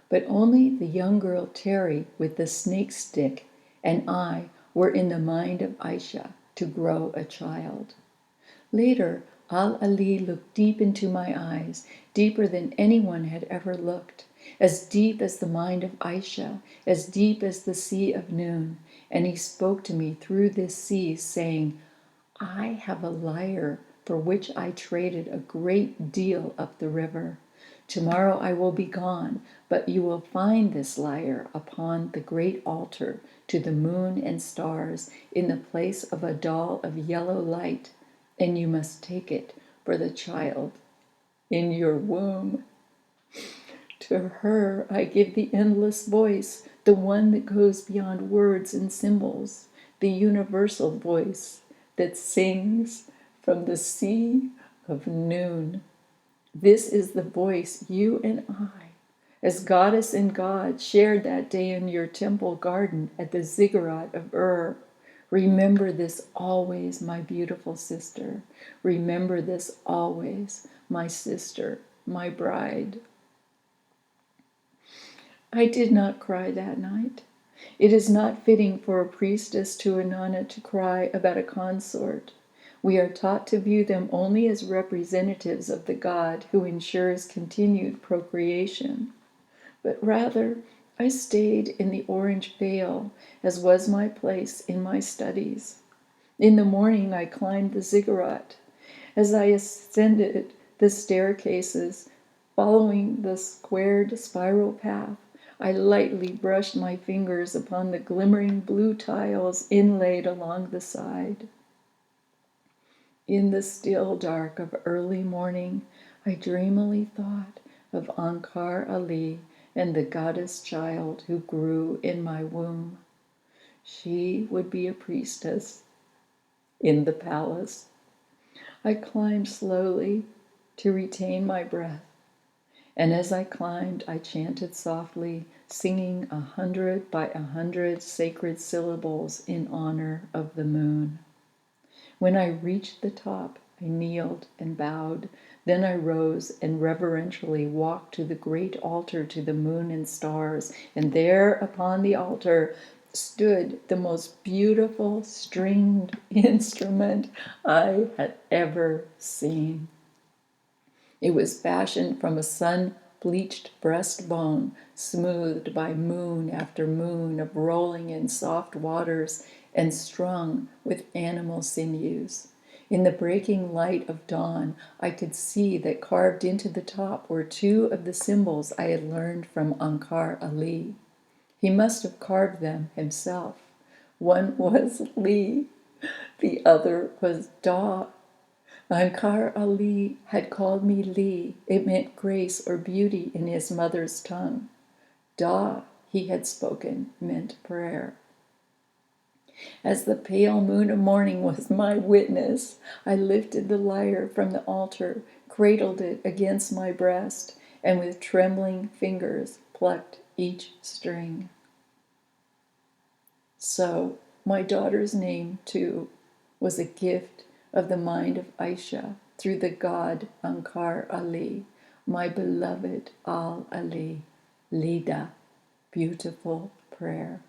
but only the young girl Terry with the snake stick and I were in the mind of Aisha to grow a child. Later, Al-Ali looked deep into my eyes, deeper than anyone had ever looked, as deep as the mind of Aisha, as deep as the sea of noon, and he spoke to me through this sea, saying, I have a lyre for which I traded a great deal up the river. Tomorrow I will be gone, but you will find this lyre upon the great altar to the moon and stars in the place of a doll of yellow light, and you must take it for the child in your womb. To her I give the endless voice, the one that goes beyond words and symbols. the universal voice that sings from the sea of noon. This is the voice you and I, as goddess and God, shared that day in your temple garden at the ziggurat of Ur. Remember this always, my beautiful sister. Remember this always, my sister, my bride. I did not cry that night. It is not fitting for a priestess to a nana to cry about a consort. We are taught to view them only as representatives of the God who ensures continued procreation. But rather, I stayed in the orange veil, as was my place in my studies. In the morning, I climbed the ziggurat. As I ascended the staircases, following the squared spiral path, I lightly brushed my fingers upon the glimmering blue tiles inlaid along the side. In the still dark of early morning, I dreamily thought of Ankar Ali and the goddess child who grew in my womb. She would be a priestess in the palace. I climbed slowly to retain my breath. And as I climbed, I chanted softly, singing 100 by 100 sacred syllables in honor of the moon. When I reached the top, I kneeled and bowed. Then I rose and reverentially walked to the great altar to the moon and stars. And there upon the altar stood the most beautiful stringed instrument I had ever seen. It was fashioned from a sun-bleached breastbone, smoothed by moon after moon of rolling in soft waters and strung with animal sinews. In the breaking light of dawn, I could see that carved into the top were two of the symbols I had learned from Ankar Ali. He must have carved them himself. One was Li, the other was Da. Ankar Ali had called me Li. It meant grace or beauty in his mother's tongue. Da, he had spoken, meant prayer. As the pale moon of morning was my witness, I lifted the lyre from the altar, cradled it against my breast, and with trembling fingers plucked each string. So, my daughter's name, too, was a gift of the mind of Aisha through the god Ankar Ali, my beloved Al-Ali, Lida, beautiful prayer.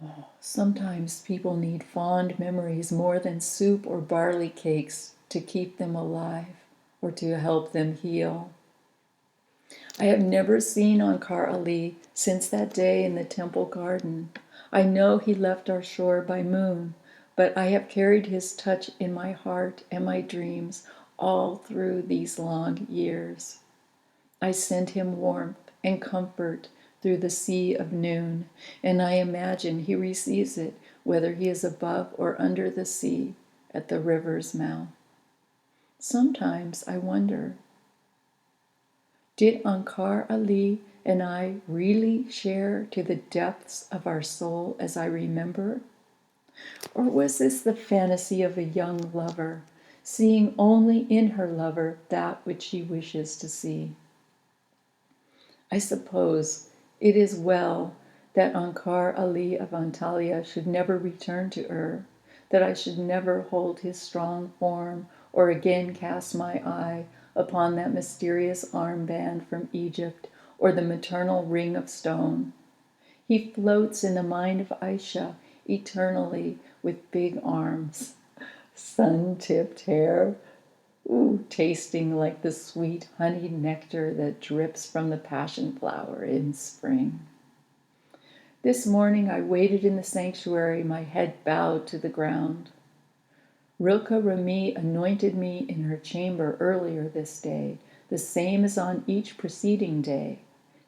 Oh, sometimes people need fond memories more than soup or barley cakes to keep them alive or to help them heal. I have never seen Ankar Ali since that day in the temple garden. I know he left our shore by moon, but I have carried his touch in my heart and my dreams all through these long years. I sent him warmth and comfort through the sea of noon, and I imagine he receives it whether he is above or under the sea at the river's mouth. Sometimes I wonder, did Ankar Ali and I really share to the depths of our soul as I remember? Or was this the fantasy of a young lover, seeing only in her lover that which she wishes to see? I suppose it is well that Ankar Ali of Antalya should never return to Ur, that I should never hold his strong form or again cast my eye upon that mysterious armband from Egypt or the maternal ring of stone. He floats in the mind of Aisha eternally with big arms, sun-tipped hair, tasting like the sweet honeyed nectar that drips from the passion flower in spring. This morning I waited in the sanctuary, my head bowed to the ground. Rilke Remy anointed me in her chamber earlier this day, the same as on each preceding day.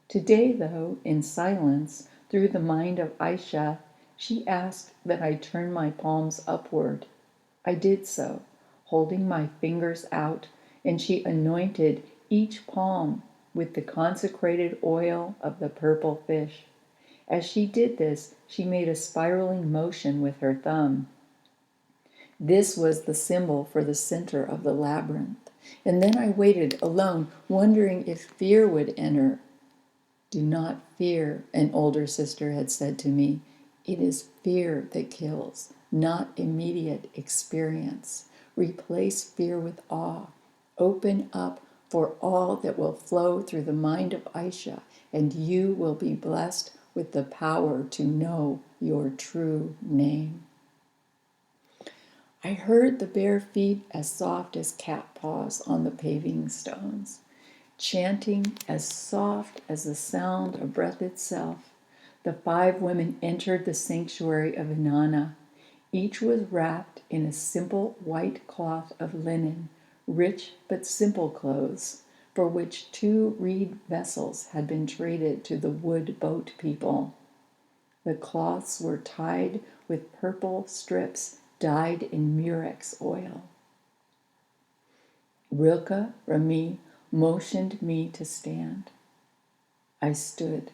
Today, though, in silence, through the mind of Aisha, she asked that I turn my palms upward. I did so, holding my fingers out, and she anointed each palm with the consecrated oil of the purple fish. As she did this, she made a spiraling motion with her thumb. This was the symbol for the center of the labyrinth. And then I waited alone, wondering if fear would enter. Do not fear, an older sister had said to me. It is fear that kills, not immediate experience. Replace fear with awe. Open up for all that will flow through the mind of Aisha, and you will be blessed with the power to know your true name. I heard the bare feet as soft as cat paws on the paving stones, chanting as soft as the sound of breath itself. The 5 women entered the sanctuary of Inanna. Each was wrapped in a simple white cloth of linen, rich but simple clothes, for which 2 reed vessels had been traded to the wood boat people. The cloths were tied with purple strips dyed in murex oil. Rilke Rami motioned me to stand. I stood.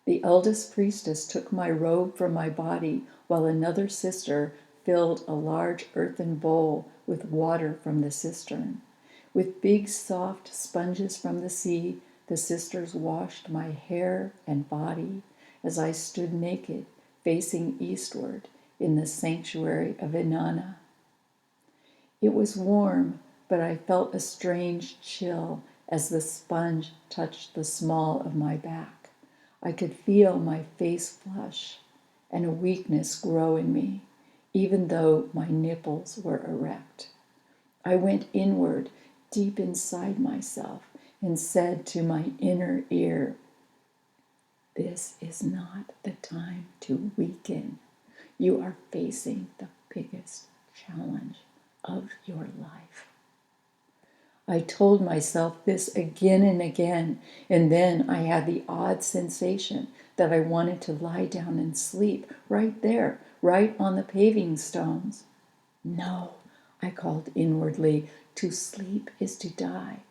The eldest priestess took my robe from my body, while another sister filled a large earthen bowl with water from the cistern. With big soft sponges from the sea, the sisters washed my hair and body as I stood naked, facing eastward in the sanctuary of Inanna. It was warm, but I felt a strange chill as the sponge touched the small of my back. I could feel my face flush and a weakness grow in me, even though my nipples were erect. I went inward, deep inside myself, and said to my inner ear, "This is not the time to weaken. You are facing the biggest challenge of your life." I told myself this again and again, and then I had the odd sensation that I wanted to lie down and sleep right there, right on the paving stones. No, I called inwardly, to sleep is to die.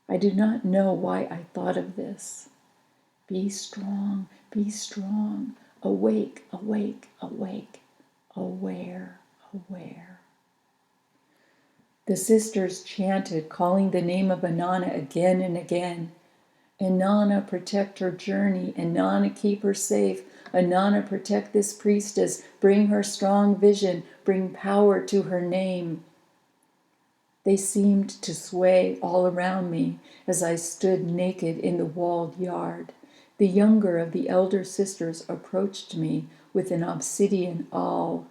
I do not know why I thought of this. Be strong, awake, awake, awake, aware, aware. The sisters chanted, calling the name of Inanna again and again. Inanna, protect her journey. Inanna, keep her safe. Inanna, protect this priestess. Bring her strong vision. Bring power to her name. They seemed to sway all around me as I stood naked in the walled yard. The younger of the elder sisters approached me with an obsidian awl.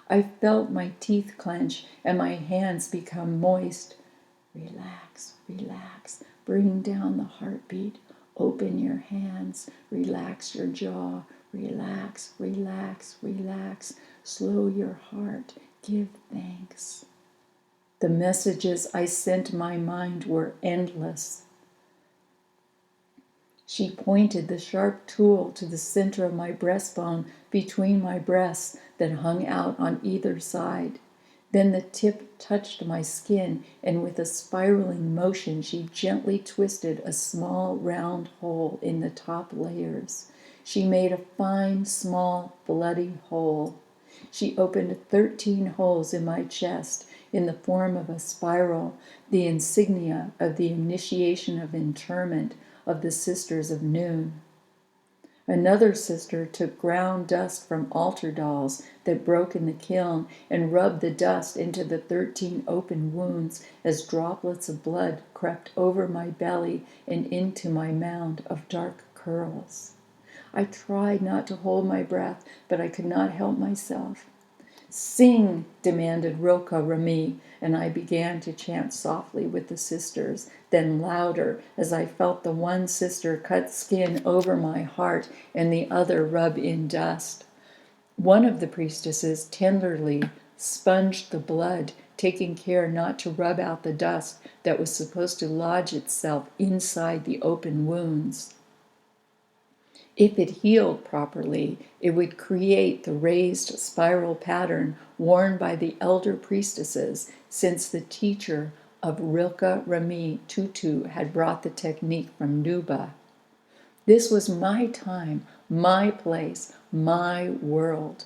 I felt my teeth clench and my hands become moist. Relax, relax. Bring down the heartbeat. Open your hands. Relax your jaw. Relax, relax, relax. Slow your heart. Give thanks. The messages I sent my mind were endless. She pointed the sharp tool to the center of my breastbone between my breasts that hung out on either side. Then the tip touched my skin, and with a spiraling motion, she gently twisted a small round hole in the top layers. She made a fine, small, bloody hole. She opened 13 holes in my chest in the form of a spiral, the insignia of the initiation of interment of the Sisters of Noon. Another sister took ground dust from altar dolls that broke in the kiln and rubbed the dust into the 13 open wounds as droplets of blood crept over my belly and into my mound of dark curls. I tried not to hold my breath, but I could not help myself. "Sing," demanded Rilke Rami, and I began to chant softly with the sisters, then louder as I felt the one sister cut skin over my heart and the other rub in dust. One of the priestesses tenderly sponged the blood, taking care not to rub out the dust that was supposed to lodge itself inside the open wounds. If it healed properly, it would create the raised spiral pattern worn by the elder priestesses, since the teacher of Rilke Rami Tutu had brought the technique from Nuba. This was my time, my place, my world.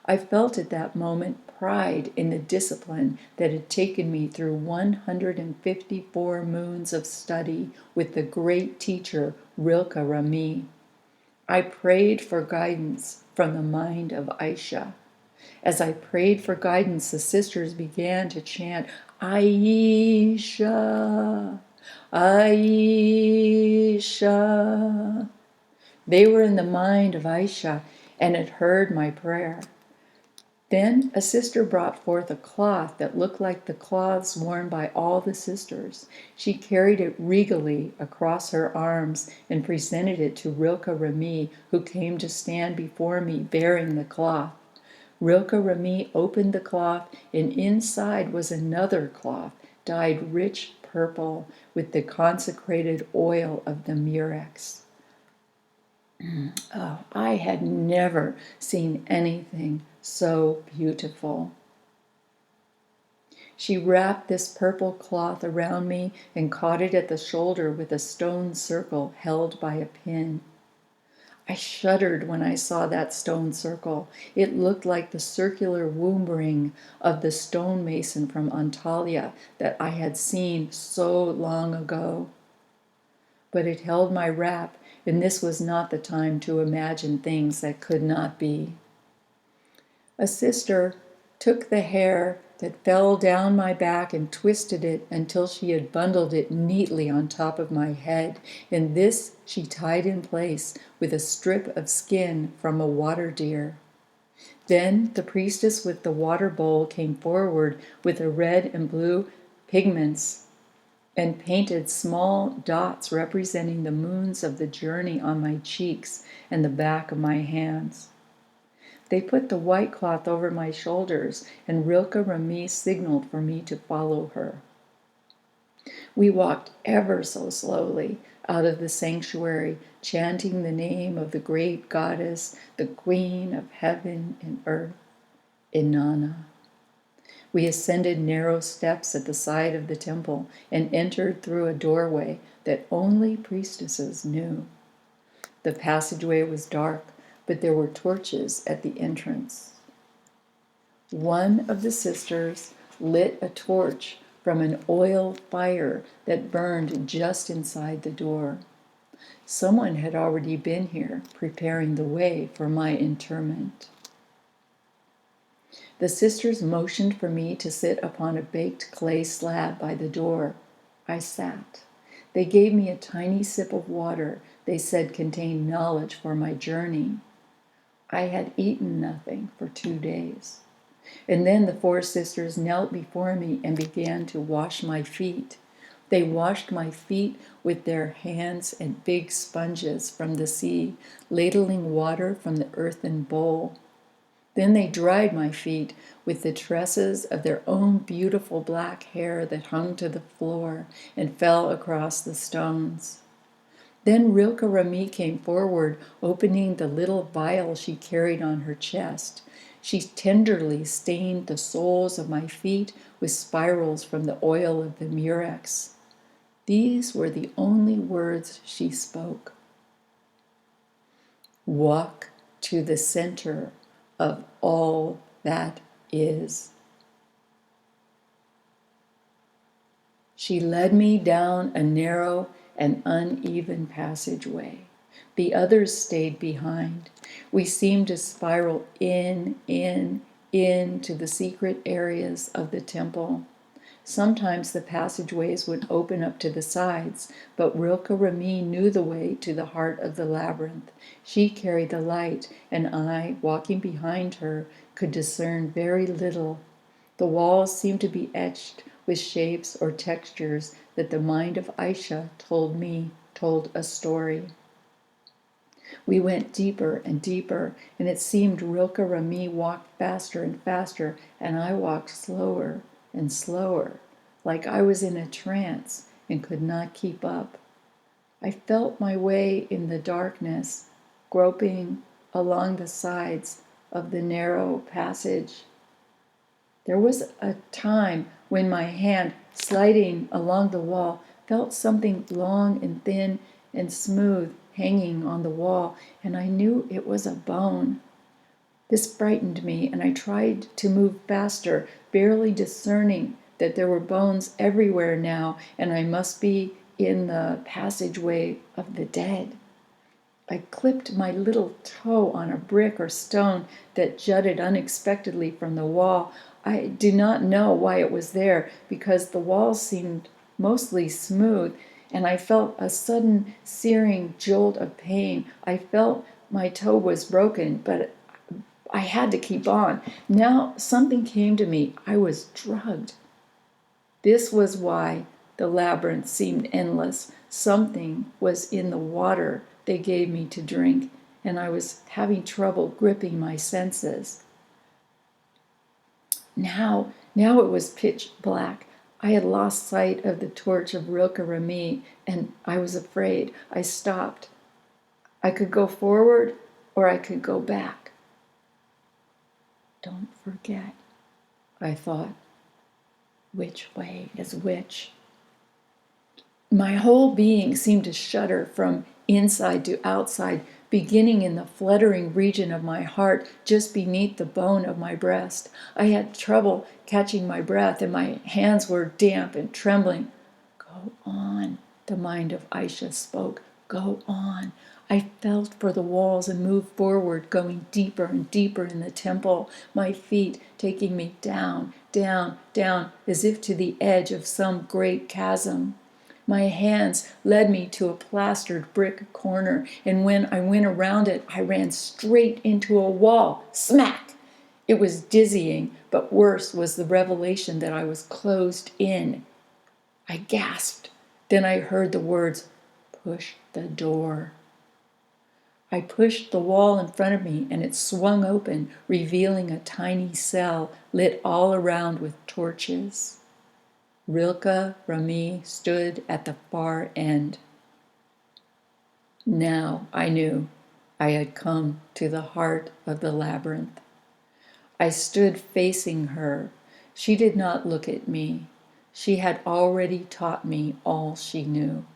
I felt at that moment pride in the discipline that had taken me through 154 moons of study with the great teacher Rilke Rami. I prayed for guidance from the mind of Aisha. As I prayed for guidance, the sisters began to chant, Aisha, Aisha. They were in the mind of Aisha and had heard my prayer. Then a sister brought forth a cloth that looked like the cloths worn by all the sisters. She carried it regally across her arms and presented it to Rilke Rami, who came to stand before me bearing the cloth. Rilke Rami opened the cloth, and inside was another cloth, dyed rich purple with the consecrated oil of the murex. Oh, I had never seen anything so beautiful. She wrapped this purple cloth around me and caught it at the shoulder with a stone circle held by a pin. I shuddered when I saw that stone circle. It looked like the circular womb ring of the stonemason from Antalya that I had seen so long ago. But it held my wrap, and this was not the time to imagine things that could not be. A sister took the hair that fell down my back and twisted it until she had bundled it neatly on top of my head, and this she tied in place with a strip of skin from a water deer. Then the priestess with the water bowl came forward with the red and blue pigments and painted small dots representing the moons of the journey on my cheeks and the back of my hands. They put the white cloth over my shoulders, and Rilke Rami signaled for me to follow her. We walked ever so slowly out of the sanctuary, chanting the name of the great goddess, the queen of heaven and earth, Inanna. We ascended narrow steps at the side of the temple and entered through a doorway that only priestesses knew. The passageway was dark, but there were torches at the entrance. One of the sisters lit a torch from an oil fire that burned just inside the door. Someone had already been here, preparing the way for my interment. The sisters motioned for me to sit upon a baked clay slab by the door. I sat. They gave me a tiny sip of water they said contained knowledge for my journey. I had eaten nothing for 2 days. And then the 4 sisters knelt before me and began to wash my feet. They washed my feet with their hands and big sponges from the sea, ladling water from the earthen bowl. Then they dried my feet with the tresses of their own beautiful black hair that hung to the floor and fell across the stones. Then Rilke Rami came forward, opening the little vial she carried on her chest. She tenderly stained the soles of my feet with spirals from the oil of the murex. These were the only words she spoke. Walk to the center of all that is. She led me down a narrow and uneven passageway. The others stayed behind. We seemed to spiral in to the secret areas of the temple. Sometimes the passageways would open up to the sides, but Rilke Rami knew the way to the heart of the labyrinth. She carried the light, and I, walking behind her, could discern very little. The walls seemed to be etched with shapes or textures that the mind of Aisha told a story. We went deeper and deeper, and it seemed Rilke Rami walked faster and faster, and I walked slower and slower, like I was in a trance and could not keep up. I felt my way in the darkness, groping along the sides of the narrow passage. There was a time when my hand, sliding along the wall, felt something long and thin and smooth hanging on the wall, and I knew it was a bone. This frightened me, and I tried to move faster, barely discerning that there were bones everywhere now, and I must be in the passageway of the dead. I clipped my little toe on a brick or stone that jutted unexpectedly from the wall. I do not know why it was there, because the wall seemed mostly smooth, and I felt a sudden searing jolt of pain. I felt my toe was broken, but I had to keep on. Now something came to me. I was drugged. This was why the labyrinth seemed endless. Something was in the water they gave me to drink, and I was having trouble gripping my senses. Now it was pitch black. I had lost sight of the torch of Rilke Remy, and I was afraid. I stopped. I could go forward, or I could go back. Don't forget, I thought. Which way is which? My whole being seemed to shudder from inside to outside, beginning in the fluttering region of my heart, just beneath the bone of my breast. I had trouble catching my breath, and my hands were damp and trembling. Go on, the mind of Aisha spoke. Go on. I felt for the walls and moved forward, going deeper and deeper in the temple, my feet taking me down, down, down, as if to the edge of some great chasm. My hands led me to a plastered brick corner, and when I went around it, I ran straight into a wall. Smack! It was dizzying, but worse was the revelation that I was closed in. I gasped. Then I heard the words, "Push the door." I pushed the wall in front of me, and it swung open, revealing a tiny cell lit all around with torches. Rilke Remy stood at the far end. Now I knew I had come to the heart of the labyrinth. I stood facing her. She did not look at me. She had already taught me all she knew.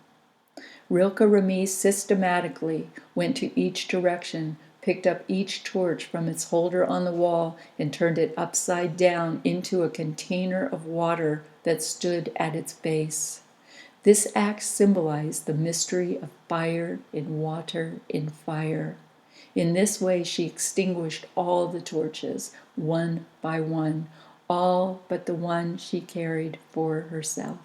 Rilke Remy systematically went to each direction, picked up each torch from its holder on the wall, and turned it upside down into a container of water that stood at its base. This act symbolized the mystery of fire in water in fire. In this way, she extinguished all the torches, one by one, all but the one she carried for herself.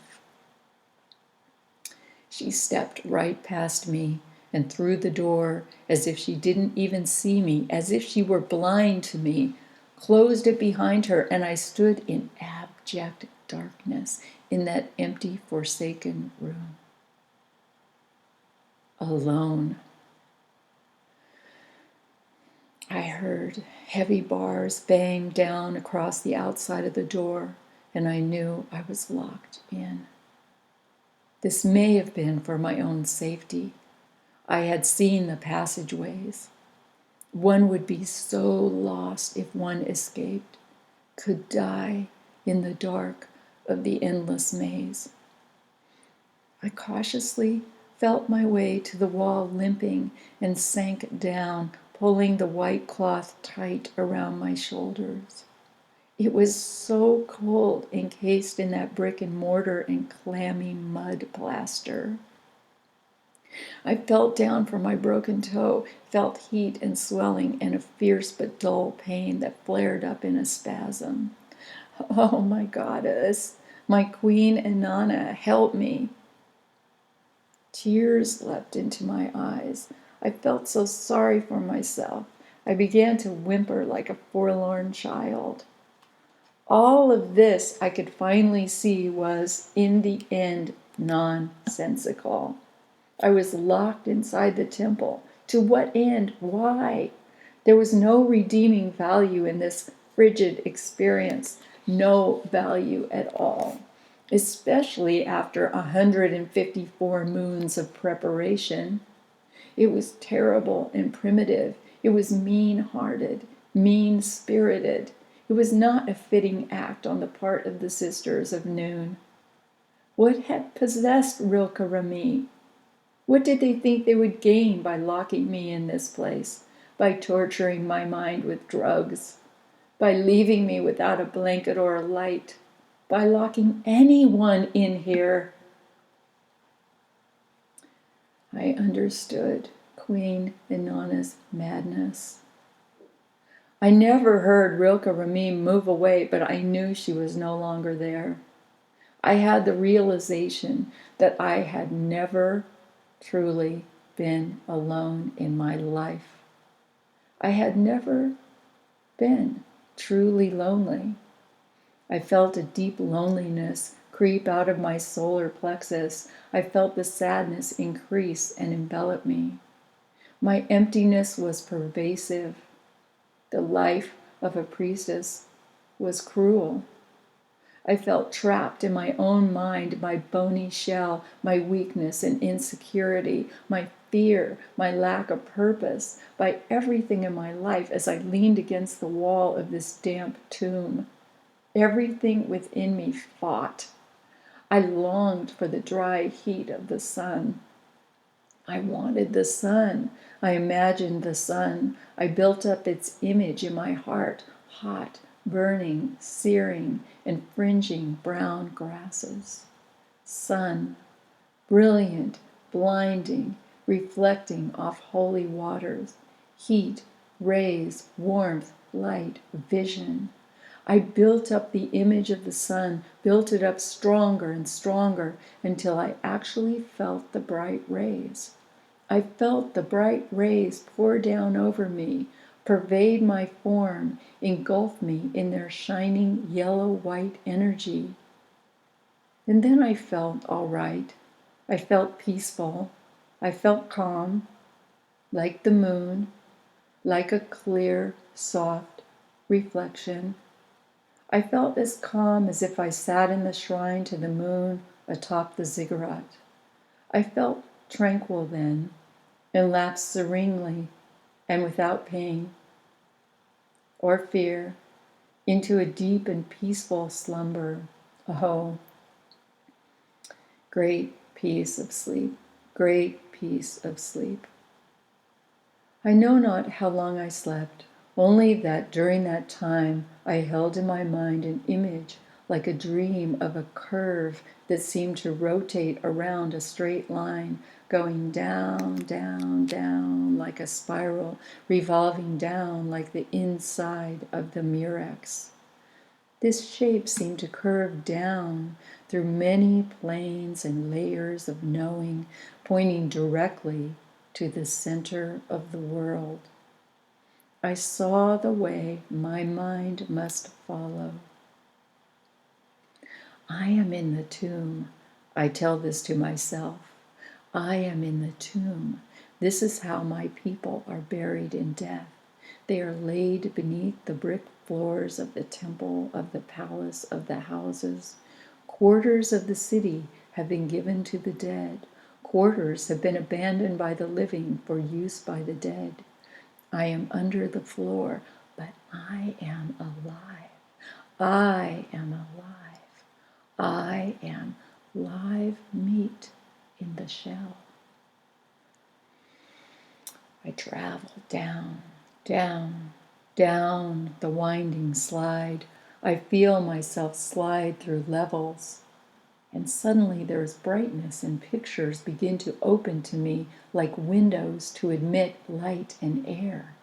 She stepped right past me and through the door as if she didn't even see me, as if she were blind to me, closed it behind her, and I stood in abject darkness in that empty, forsaken room. Alone. I heard heavy bars bang down across the outside of the door, and I knew I was locked in. This may have been for my own safety. I had seen the passageways. One would be so lost if one escaped, could die in the dark of the endless maze. I cautiously felt my way to the wall, limping, and sank down, pulling the white cloth tight around my shoulders. It was so cold, encased in that brick and mortar and clammy mud plaster. I felt down for my broken toe, felt heat and swelling and a fierce but dull pain that flared up in a spasm. Oh, my goddess, my queen Inanna, help me. Tears leapt into my eyes. I felt so sorry for myself. I began to whimper like a forlorn child. All of this I could finally see was, in the end, nonsensical. I was locked inside the temple. To what end? Why? There was no redeeming value in this frigid experience, no value at all, especially after 154 moons of preparation. It was terrible and primitive. It was mean-hearted, mean-spirited. It was not a fitting act on the part of the Sisters of Noon. What had possessed Rilke Remy? What did they think they would gain by locking me in this place, by torturing my mind with drugs, by leaving me without a blanket or a light, by locking anyone in here? I understood Queen Inanna's madness. I never heard Rilke Ramim move away, but I knew she was no longer there. I had the realization that I had never truly been alone in my life. I had never been truly lonely. I felt a deep loneliness creep out of my solar plexus. I felt the sadness increase and envelop me. My emptiness was pervasive. The life of a priestess was cruel. I felt trapped in my own mind, my bony shell, my weakness and insecurity, my fear, my lack of purpose, by everything in my life as I leaned against the wall of this damp tomb. Everything within me fought. I longed for the dry heat of the sun. I wanted the sun. I imagined the sun. I built up its image in my heart, hot, burning, searing, and fringing brown grasses. Sun, brilliant, blinding, reflecting off holy waters. Heat, rays, warmth, light, vision. I built up the image of the sun, built it up stronger and stronger until I actually felt the bright rays. I felt the bright rays pour down over me, pervade my form, engulf me in their shining yellow-white energy. And then I felt all right. I felt peaceful. I felt calm, like the moon, like a clear, soft reflection. I felt as calm as if I sat in the shrine to the moon atop the ziggurat. I felt tranquil then, and lapsed serenely and without pain or fear into a deep and peaceful slumber. Oh, great peace of sleep, great peace of sleep. I know not how long I slept, only that during that time I held in my mind an image like a dream of a curve that seemed to rotate around a straight line, going down, down, down like a spiral, revolving down like the inside of the murex. This shape seemed to curve down through many planes and layers of knowing, pointing directly to the center of the world. I saw the way my mind must follow. I am in the tomb. I tell this to myself. I am in the tomb. This is how my people are buried in death. They are laid beneath the brick floors of the temple, of the palace, of the houses. Quarters of the city have been given to the dead. Quarters have been abandoned by the living for use by the dead. I am under the floor, but I am alive. I am alive. I am live meat in the shell. I travel down, down, down the winding slide. I feel myself slide through levels. And suddenly there is brightness, and pictures begin to open to me like windows to admit light and air.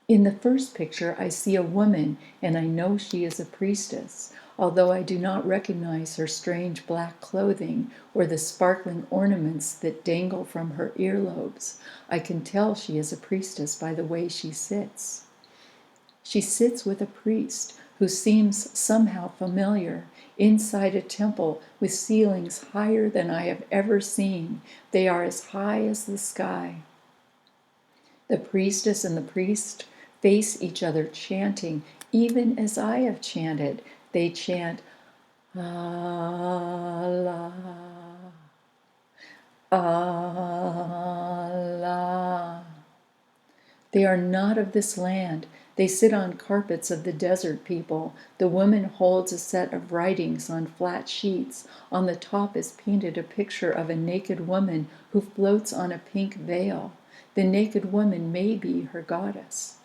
In the first picture, I see a woman, and I know she is a priestess, although I do not recognize her strange black clothing or the sparkling ornaments that dangle from her earlobes. I can tell she is a priestess by the way she sits. She sits with a priest who seems somehow familiar, inside a temple with ceilings higher than I have ever seen. They are as high as the sky. The priestess and the priest face each other chanting, even as I have chanted. They chant, Allah, Allah. They are not of this land. They sit on carpets of the desert people. The woman holds a set of writings on flat sheets. On the top is painted a picture of a naked woman who floats on a pink veil. The naked woman may be her goddess.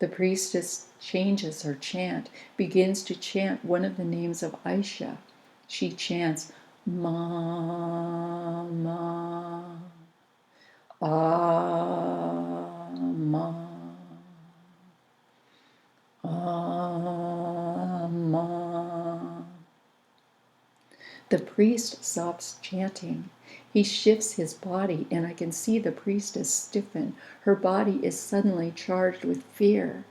The priestess changes her chant, begins to chant one of the names of Aisha. She chants, Ma, Ma, Ah, Ma, Ah, Ma. The priest stops chanting. He shifts his body, and I can see the priestess stiffen. Her body is suddenly charged with fear.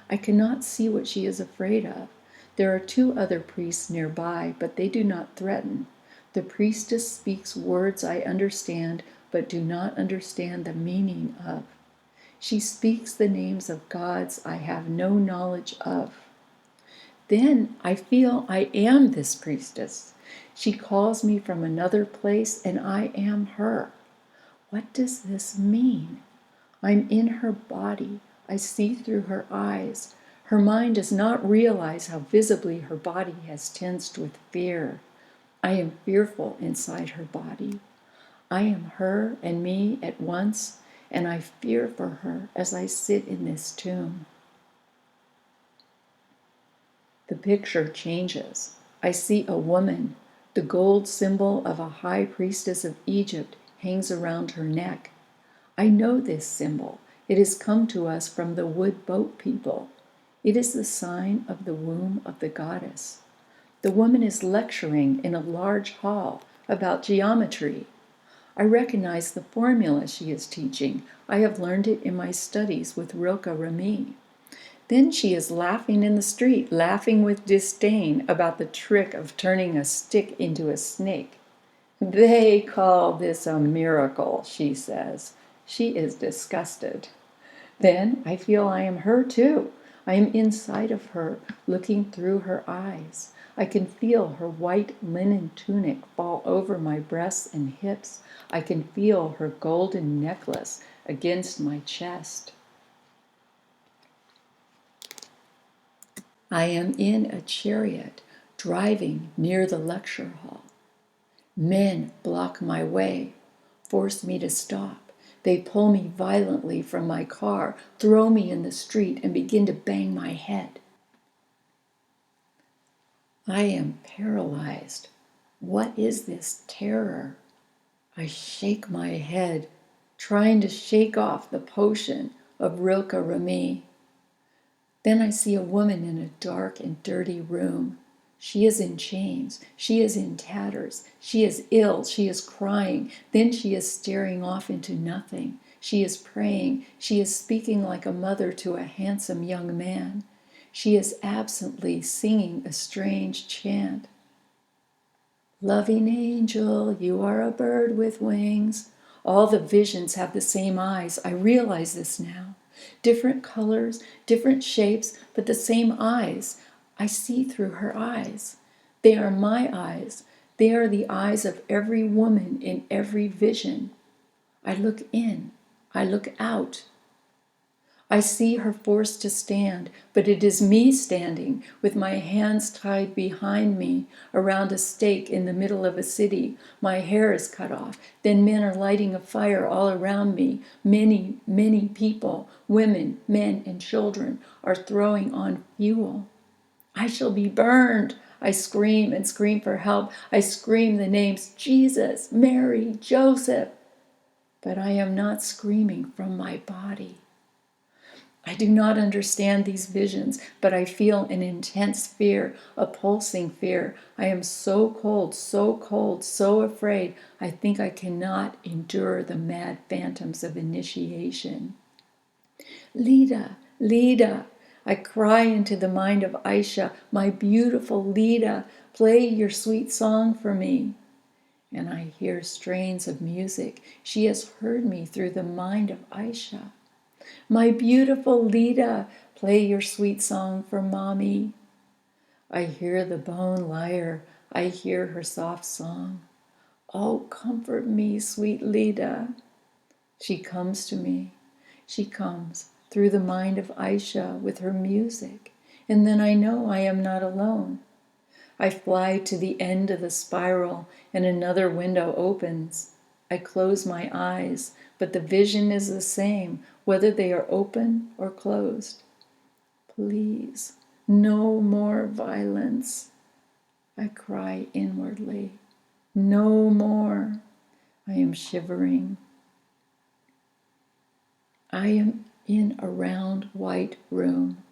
I cannot see what she is afraid of. There are 2 other priests nearby, but they do not threaten. The priestess speaks words I understand, but do not understand the meaning of. She speaks the names of gods I have no knowledge of. Then I feel I am this priestess. She calls me from another place, and I am her. What does this mean? I'm in her body. I see through her eyes. Her mind does not realize how visibly her body has tensed with fear. I am fearful inside her body. I am her and me at once, and I fear for her as I sit in this tomb. The picture changes. I see a woman. The gold symbol of a high priestess of Egypt hangs around her neck. I know this symbol. It has come to us from the wood boat people. It is the sign of the womb of the goddess. The woman is lecturing in a large hall about geometry. I recognize the formula she is teaching. I have learned it in my studies with Rilke Remy. Then she is laughing in the street, laughing with disdain about the trick of turning a stick into a snake. They call this a miracle, she says. She is disgusted. Then I feel I am her too. I am inside of her, looking through her eyes. I can feel her white linen tunic fall over my breasts and hips. I can feel her golden necklace against my chest. I am in a chariot driving near the lecture hall. Men block my way, force me to stop. They pull me violently from my car, throw me in the street, and begin to bang my head. I am paralyzed. What is this terror? I shake my head, trying to shake off the potion of Rilke Remy. Then I see a woman in a dark and dirty room. She is in chains. She is in tatters. She is ill. She is crying. Then she is staring off into nothing. She is praying. She is speaking like a mother to a handsome young man. She is absently singing a strange chant. Loving angel, you are a bird with wings. All the visions have the same eyes. I realize this now. Different colors, different shapes, but the same eyes. I see through her eyes. They are my eyes. They are the eyes of every woman in every vision. I look in. I look out. I see her forced to stand, but it is me standing, with my hands tied behind me around a stake in the middle of a city. My hair is cut off. Then men are lighting a fire all around me. Many, many people, women, men, and children, are throwing on fuel. I shall be burned. I scream and scream for help. I scream the names Jesus, Mary, Joseph. But I am not screaming from my body. I do not understand these visions, but I feel an intense fear, a pulsing fear. I am so cold, so afraid. I think I cannot endure the mad phantoms of initiation. Lida, Lida, I cry into the mind of Aisha, my beautiful Lida, play your sweet song for me. And I hear strains of music. She has heard me through the mind of Aisha. My beautiful Lida, play your sweet song for mommy. I hear the bone lyre. I hear her soft song. Oh, comfort me, sweet Lida. She comes to me. She comes. through the mind of Aisha with her music, and then I know I am not alone. I fly to the end of the spiral, and another window opens. I close my eyes, but the vision is the same, whether they are open or closed. Please, no more violence, I cry inwardly. No more. I am shivering. I am in a round white room.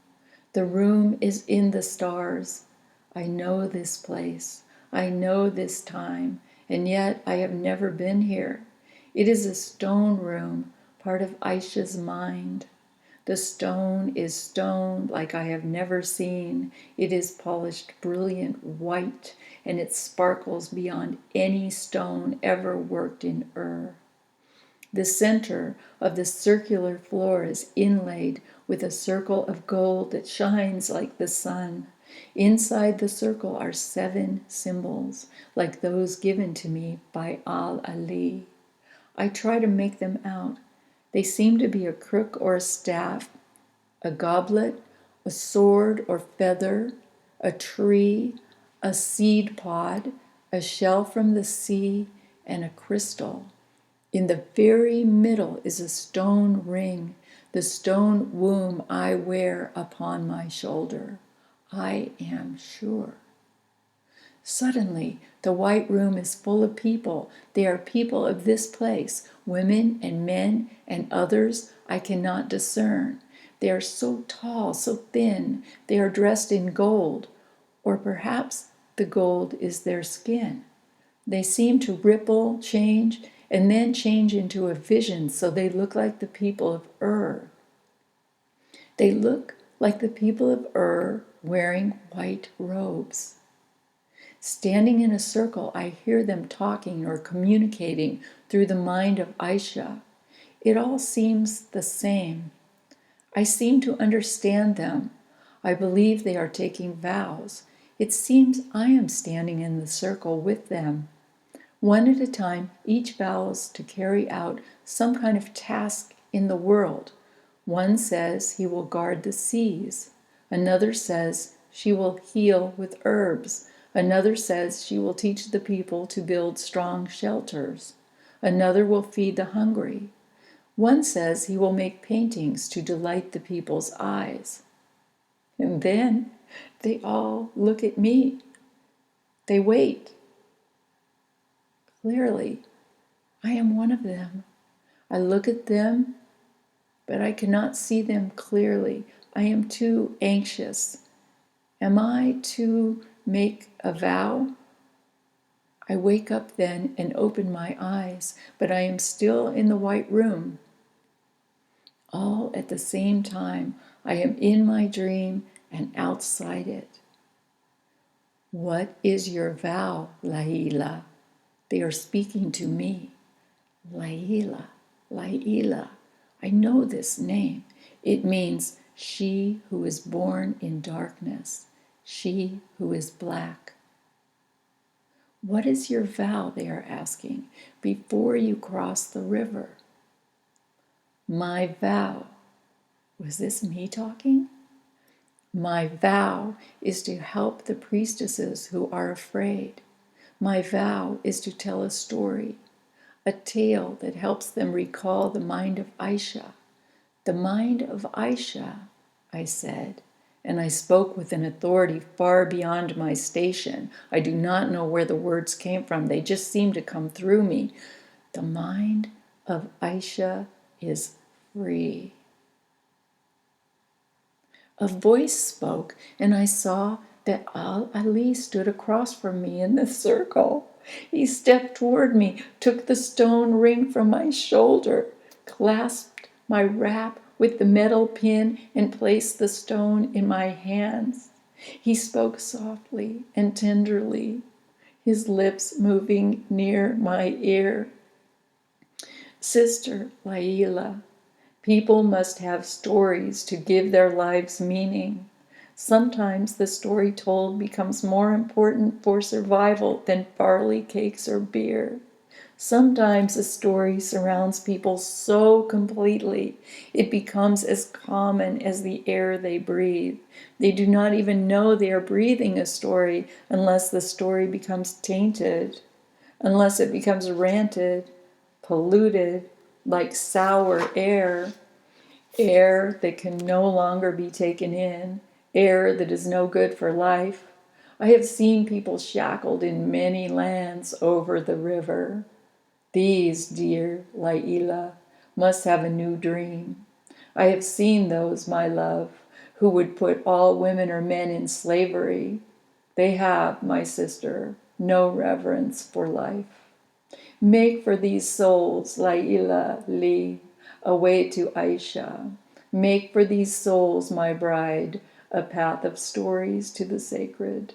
The room is in the stars. I know this place. I know this time, and yet I have never been here. It is a stone room, part of Aisha's mind. The stone is stone like I have never seen. It is polished brilliant white, and it sparkles beyond any stone ever worked in The center of the circular floor is inlaid with a circle of gold that shines like the sun. Inside the circle are 7 symbols, like those given to me by Al-Ali. I try to make them out. They seem to be a crook or a staff, a goblet, a sword or feather, a tree, a seed pod, a shell from the sea, and a crystal. In the very middle is a stone ring, the stone womb I wear upon my shoulder. I am sure. Suddenly, the white room is full of people. They are people of this place, women and men and others I cannot discern. They are so tall, so thin. They are dressed in gold, or perhaps the gold is their skin. They seem to ripple, change, and then change into a vision so they look like the people of They look like the people of wearing white robes. Standing in a circle, I hear them talking or communicating through the mind of Aisha. It all seems the same. I seem to understand them. I believe they are taking vows. It seems I am standing in the circle with them. One at a time, each vows to carry out some kind of task in the world. One says he will guard the seas. Another says she will heal with herbs. Another says she will teach the people to build strong shelters. Another will feed the hungry. One says he will make paintings to delight the people's eyes. And then they all look at me. They wait. Clearly, I am one of them. I look at them, but I cannot see them clearly. I am too anxious. Am I to make a vow? I wake up then and open my eyes, but I am still in the white room. All at the same time, I am in my dream and outside it. What is your vow, Lai-ila? They are speaking to me. Lai-ila, Lai-ila. I know this name. It means she who is born in darkness, she who is black. What is your vow, they are asking, before you cross the river? My vow. Was this me talking? My vow is to help the priestesses who are afraid. My vow is to tell a story, a tale that helps them recall the mind of Aisha. The mind of Aisha, I said, and I spoke with an authority far beyond my station. I do not know where the words came from. They just seemed to come through me. The mind of Aisha is free. A voice spoke, and I saw that Al-Ali stood across from me in the circle. He stepped toward me, took the stone ring from my shoulder, clasped my wrap with the metal pin, and placed the stone in my hands. He spoke softly and tenderly, his lips moving near my ear. Sister Lai-ila, people must have stories to give their lives meaning. Sometimes the story told becomes more important for survival than barley cakes or beer. Sometimes a story surrounds people so completely, it becomes as common as the air they breathe. They do not even know they are breathing a story unless the story becomes tainted, unless it becomes ranted, polluted, like sour air, air that can no longer be taken in, air that is no good for life. I have seen people shackled in many lands over the river. These, dear Lai-ila, must have a new dream. I have seen those, my love, who would put all women or men in slavery. They have, my sister, no reverence for life. Make for these souls, Lai-ila Li, a way to Aisha. Make for these souls, my bride, a path of stories to the sacred.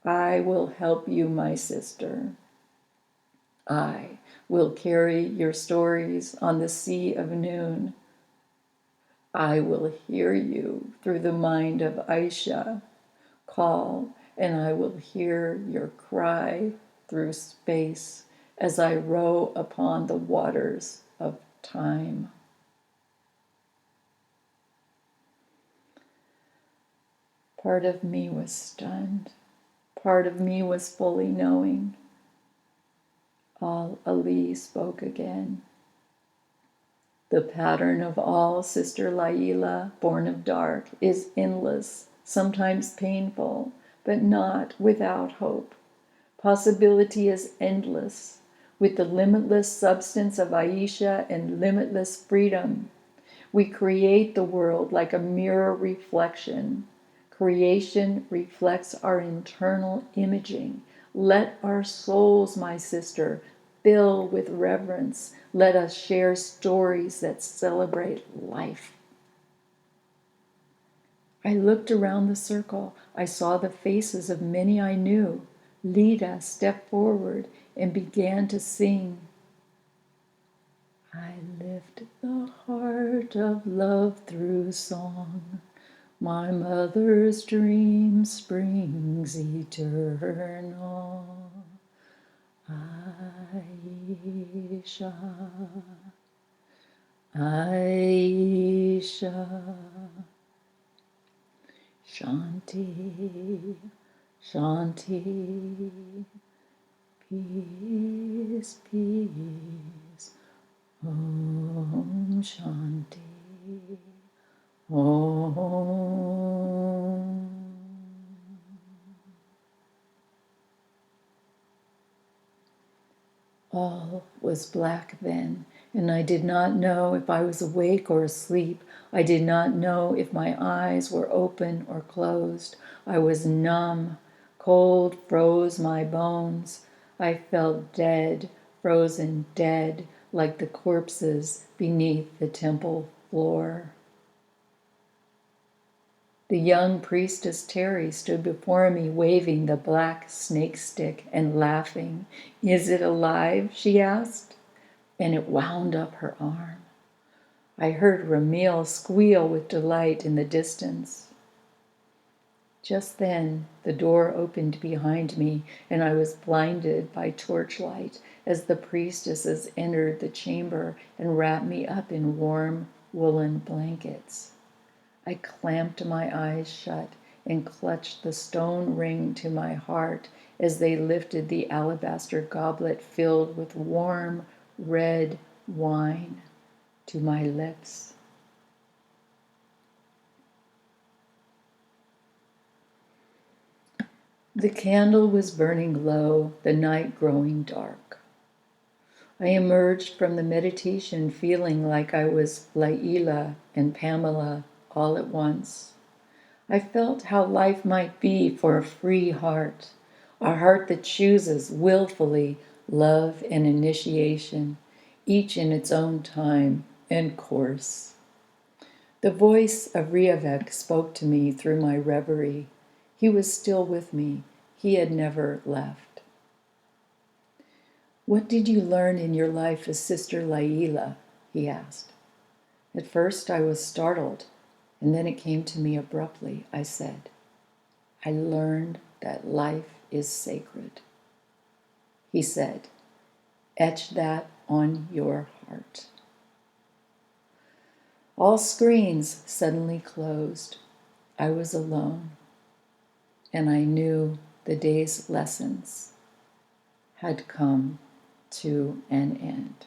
I will help you, my sister. I will carry your stories on the sea of noon. I will hear you through the mind of Aisha call, and I will hear your cry through space as I row upon the waters of time. Part of me was stunned. Part of me was fully knowing. Ali spoke again. The pattern of all, Sister Lai-ila, born of dark, is endless, sometimes painful, but not without hope. Possibility is endless, with the limitless substance of Aisha and limitless freedom. We create the world like a mirror reflection. Creation reflects our internal imaging. Let our souls, my sister, fill with reverence. Let us share stories that celebrate life. I looked around the circle. I saw the faces of many I knew. Lida stepped forward and began to sing. I lift the heart of love through song. My mother's dream springs eternal. Aisha, Aisha, Shanti, Shanti, peace, peace, Om Shanti, Om. All was black then, and I did not know if I was awake or asleep. I did not know if my eyes were open or closed. I was numb. Cold froze my bones. I felt dead, frozen dead, like the corpses beneath the temple floor. The young priestess Terry stood before me, waving the black snake stick and laughing. "Is it alive?" she asked, and it wound up her arm. I heard Ramil squeal with delight in the distance. Just then, the door opened behind me, and I was blinded by torchlight as the priestesses entered the chamber and wrapped me up in warm woolen blankets. I clamped my eyes shut and clutched the stone ring to my heart as they lifted the alabaster goblet filled with warm red wine to my lips. The candle was burning low, the night growing dark. I emerged from the meditation feeling like I was Lai-ila and Pamela all at once. I felt how life might be for a free heart, a heart that chooses willfully love and initiation, each in its own time and course. The voice of Riavek spoke to me through my reverie. He was still with me. He had never left. "What did you learn in your life as Sister Lai-ila?" he asked. At first I was startled, and then it came to me abruptly. I said, "I learned that life is sacred." He said, Etch that on your heart. All screens suddenly closed. I was alone, and I knew the day's lessons had come to an end.